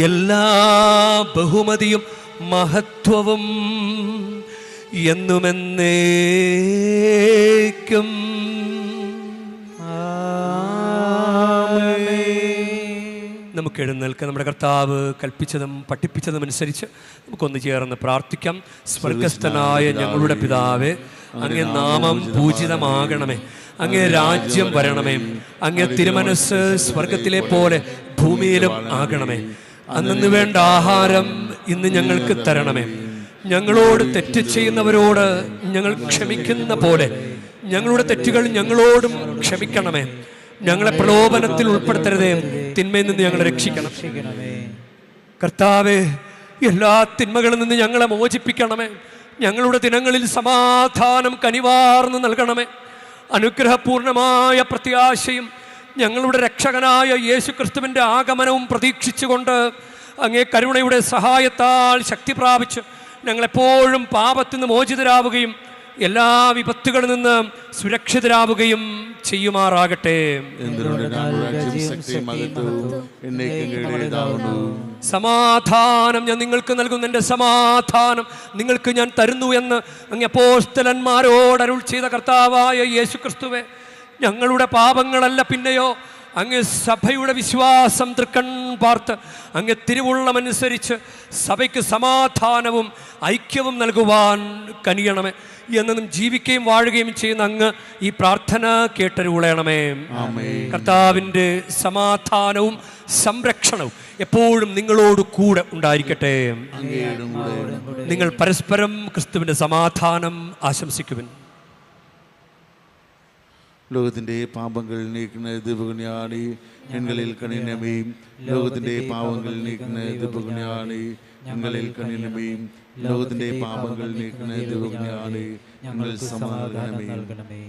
Speaker 1: എല്ലാ ബഹുമതിയും മഹത്വവും എന്നുമെന്നേക്കും നമുക്ക് എഴുന്നേൽക്കാം. നമ്മുടെ കർത്താവ് കൽപ്പിച്ചതും പഠിപ്പിച്ചതും അനുസരിച്ച് നമുക്കൊന്ന് ചേർന്ന് പ്രാർത്ഥിക്കാം. സ്വർഗസ്ഥനായ ഞങ്ങളുടെ പിതാവേ, അങ്ങേ നാമം പൂജിതമാകണമേ, അങ്ങേ രാജ്യം വരണമേ, അങ്ങേ തിരുമനസ് സ്വർഗത്തിലെ പോലെ ഭൂമിയിലും ആകണമേ. അന്നു വേണ്ട ആഹാരം ഇന്ന് ഞങ്ങൾക്ക് തരണമേ. ഞങ്ങളോട് തെറ്റ് ചെയ്യുന്നവരോട് ഞങ്ങൾ ക്ഷമിക്കുന്ന പോലെ ഞങ്ങളുടെ തെറ്റുകൾ ഞങ്ങളോടും ക്ഷമിക്കണമേ. ഞങ്ങളെ പ്രലോഭനത്തിൽ ഉൾപ്പെടുത്തരുതേ, തിന്മയിൽ നിന്ന് ഞങ്ങളെ രക്ഷിക്കണം. കർത്താവേ, എല്ലാ തിന്മകളിൽ നിന്ന് ഞങ്ങളെ മോചിപ്പിക്കണമേ. ഞങ്ങളുടെ ദിനങ്ങളിൽ സമാധാനം കനിവാർന്ന് നൽകണമേ. അനുഗ്രഹപൂർണമായ പ്രത്യാശയും ഞങ്ങളുടെ രക്ഷകനായ യേശു ക്രിസ്തുവിൻ്റെ ആഗമനവും പ്രതീക്ഷിച്ചുകൊണ്ട് അങ്ങേ കരുണയുടെ സഹായത്താൽ ശക്തി പ്രാപിച്ച് ഞങ്ങളെപ്പോഴും പാപത്തിൽ നിന്ന് മോചിതരാവുകയും എല്ലാ വിപത്തുകളിൽ നിന്ന് സുരക്ഷിതരാവുകയും ചെയ്യുമാറാകട്ടെ. സമാധാനം ഞാൻ നിങ്ങൾക്ക് നൽകുന്നു, എൻ്റെ സമാധാനം നിങ്ങൾക്ക് ഞാൻ തരുന്നു എന്ന് അങ്ങ് അപ്പോസ്തലന്മാരോട് അരുൾ ചെയ്ത കർത്താവായ യേശു ക്രിസ്തുവേ, ഞങ്ങളുടെ പാപങ്ങളല്ല പിന്നെയോ അങ്ങ് സഭയുടെ വിശ്വാസം തൃക്കൺ പാർത്ത് അങ്ങ് തിരുവുള്ളമനുസരിച്ച് സഭയ്ക്ക് സമാധാനവും ഐക്യവും നൽകുവാൻ കനിയണമേ. എന്നും ജീവിക്കുകയും വാഴുകയും ചെയ്യുന്ന അങ്ങ് ഈ പ്രാർത്ഥന കേട്ടരുളയണമേ. കർത്താവിൻ്റെ സമാധാനവും സംരക്ഷണവും എപ്പോഴും നിങ്ങളോട് കൂടെ ഉണ്ടായിരിക്കട്ടെ. നിങ്ങൾ പരസ്പരം ക്രിസ്തുവിൻ്റെ സമാധാനം ആശംസിക്കുവിൻ.
Speaker 4: ലോകത്തിന്റെ പാപങ്ങൾ നീക്കുന്ന ദിവ്യജ്ഞാനി ഞങ്ങളിൽ കനിനമേയും. ലോകത്തിന്റെ പാപങ്ങൾ നീക്കുന്ന ദിവ്യജ്ഞാനി ഞങ്ങളിൽ കനിനമേയും. ലോകത്തിന്റെ പാപങ്ങൾ നീക്കുന്ന ദിവ്യജ്ഞാനി ഞങ്ങളിൽ സമാധാനമേ.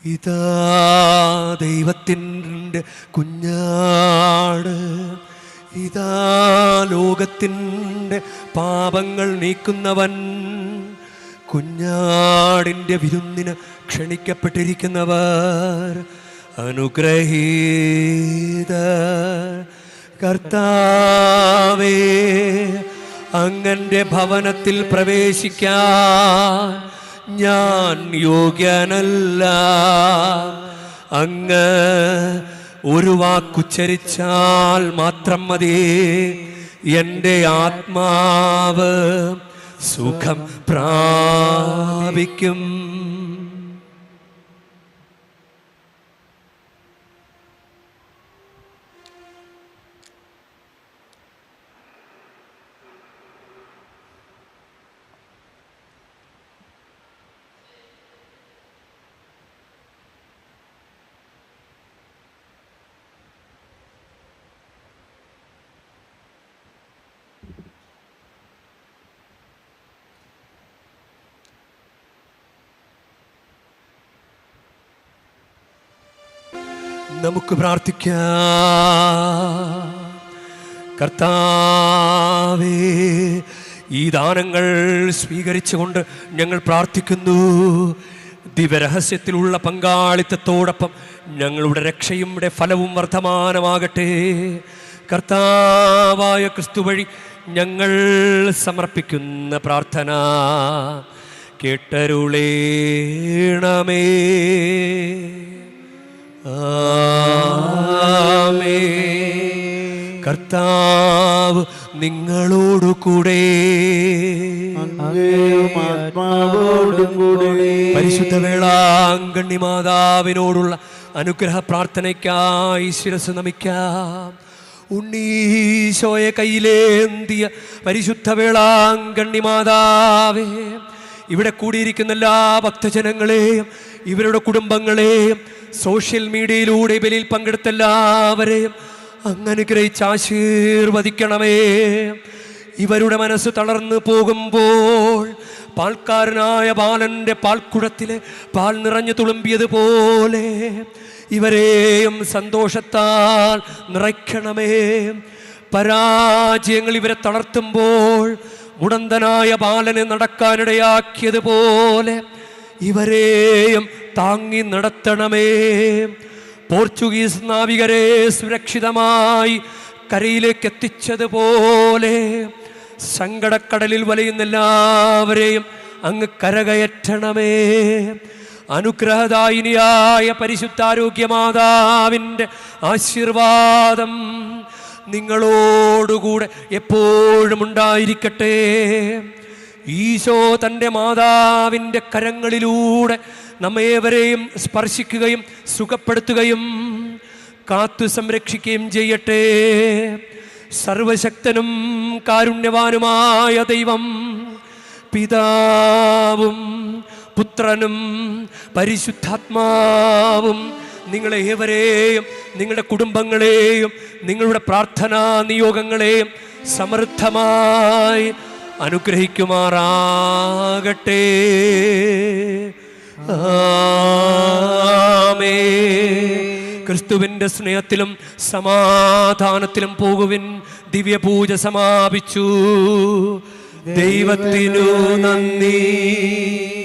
Speaker 1: ഇതാ ദൈവത്തിൻ്റെ കുഞ്ഞാട്, ഇതാ ലോകത്തിൻ്റെ പാപങ്ങൾ നീക്കുന്നവൻ. കുഞ്ഞാടിൻ്റെ വിരുന്നിന് ക്ഷണിക്കപ്പെട്ടിരിക്കുന്നവർ അനുഗ്രഹീത. കർത്താവേ, അങ്ങൻ്റെ ഭവനത്തിൽ പ്രവേശിക്കാൻ ഞാൻ യോഗ്യനല്ല. അങ്ങ് ഒരു വാക്കുച്ചരിച്ചാൽ മാത്രം മതി, എൻ്റെ ആത്മാവ് സുഖം പ്രാപിക്കും. നമുക്ക് പ്രാർത്ഥിക്കാം. കർത്താവേ, ഈ ദാനങ്ങൾ സ്വീകരിച്ചുകൊണ്ട് ഞങ്ങൾ പ്രാർത്ഥിക്കുന്നു. ദിവ്യരഹസ്യത്തിലുള്ള പങ്കാളിത്തത്തോടൊപ്പം ഞങ്ങളുടെ രക്ഷയും ഫലവും വർദ്ധമാനമാകട്ടെ. കർത്താവായ ക്രിസ്തു വഴി ഞങ്ങൾ സമർപ്പിക്കുന്ന പ്രാർത്ഥന കേട്ടരുളേണമേ. കർത്താവ് നിങ്ങളോടു കൂടെ, പരിശുദ്ധ വേളാങ്കണ്ണി മാതാവിനോടുള്ള അനുഗ്രഹ പ്രാർത്ഥനയ്ക്കായി ശിരസ് നമിക്കാം. ഉണ്ണീശോയെ കയ്യിലേന്തിയ പരിശുദ്ധ വേളാങ്കണ്ണി മാതാവേ, ഇവിടെ കൂടിയിരിക്കുന്ന എല്ലാ ഭക്തജനങ്ങളെയും ഇവരുടെ കുടുംബങ്ങളെയും സോഷ്യൽ മീഡിയയിലൂടെ ബലിയിൽ പങ്കെടുത്ത എല്ലാവരെയും അങ്ങ് അനുഗ്രഹിച്ച് ആശീർവദിക്കണമേ. ഇവരുടെ മനസ്സ് തളർന്നു പോകുമ്പോൾ പാൽക്കാരനായ ബാലൻ്റെ പാൽക്കുടത്തിലെ പാൽ നിറഞ്ഞു തുളുമ്പിയതുപോലെ ഇവരെയും സന്തോഷത്താൽ നിറയ്ക്കണമേ. പരാജയങ്ങൾ ഇവരെ തളർത്തുമ്പോൾ മുടന്തനായ ബാലനെ നടക്കാനിടയാക്കിയതുപോലെ ഇവരെയും താങ്ങി നടത്തണമേ. പോർച്ചുഗീസ് നാവികരെ സുരക്ഷിതമായി കരയിലേക്ക് എത്തിച്ചതുപോലെ സങ്കടക്കടലിൽ വലയുന്ന എല്ലാവരെയും അങ്ങ് കരകയറ്റണമേ. അനുഗ്രഹദായിനിയായ പരിശുദ്ധാരോഗ്യമാതാവിൻ്റെ ആശീർവാദം നിങ്ങളോടുകൂടെ എപ്പോഴും ഉണ്ടായിരിക്കട്ടെ. ഈശോ തൻ്റെ മാതാവിൻ്റെ കരങ്ങളിലൂടെ നമ്മേവരെയും സ്പർശിക്കുകയും സുഖപ്പെടുത്തുകയും കാത്തു സംരക്ഷിക്കുകയും ചെയ്യട്ടെ. സർവശക്തനും കാരുണ്യവാനുമായ ദൈവം പിതാവും പുത്രനും പരിശുദ്ധാത്മാവും നിങ്ങളെ ഏവരെയും, നിങ്ങളുടെ കുടുംബങ്ങളെയും, നിങ്ങളുടെ പ്രാർത്ഥനാ നിയോഗങ്ങളെയും സമൃദ്ധമായി അനുഗ്രഹിക്കുമാറാകട്ടെ. ആമേൻ. ക്രിസ്തുവിൻ്റെ സ്നേഹത്തിലും സമാധാനത്തിലും പോകുവിൻ. ദിവ്യപൂജ സമാപിച്ചു. ദൈവത്തിനു നന്ദി.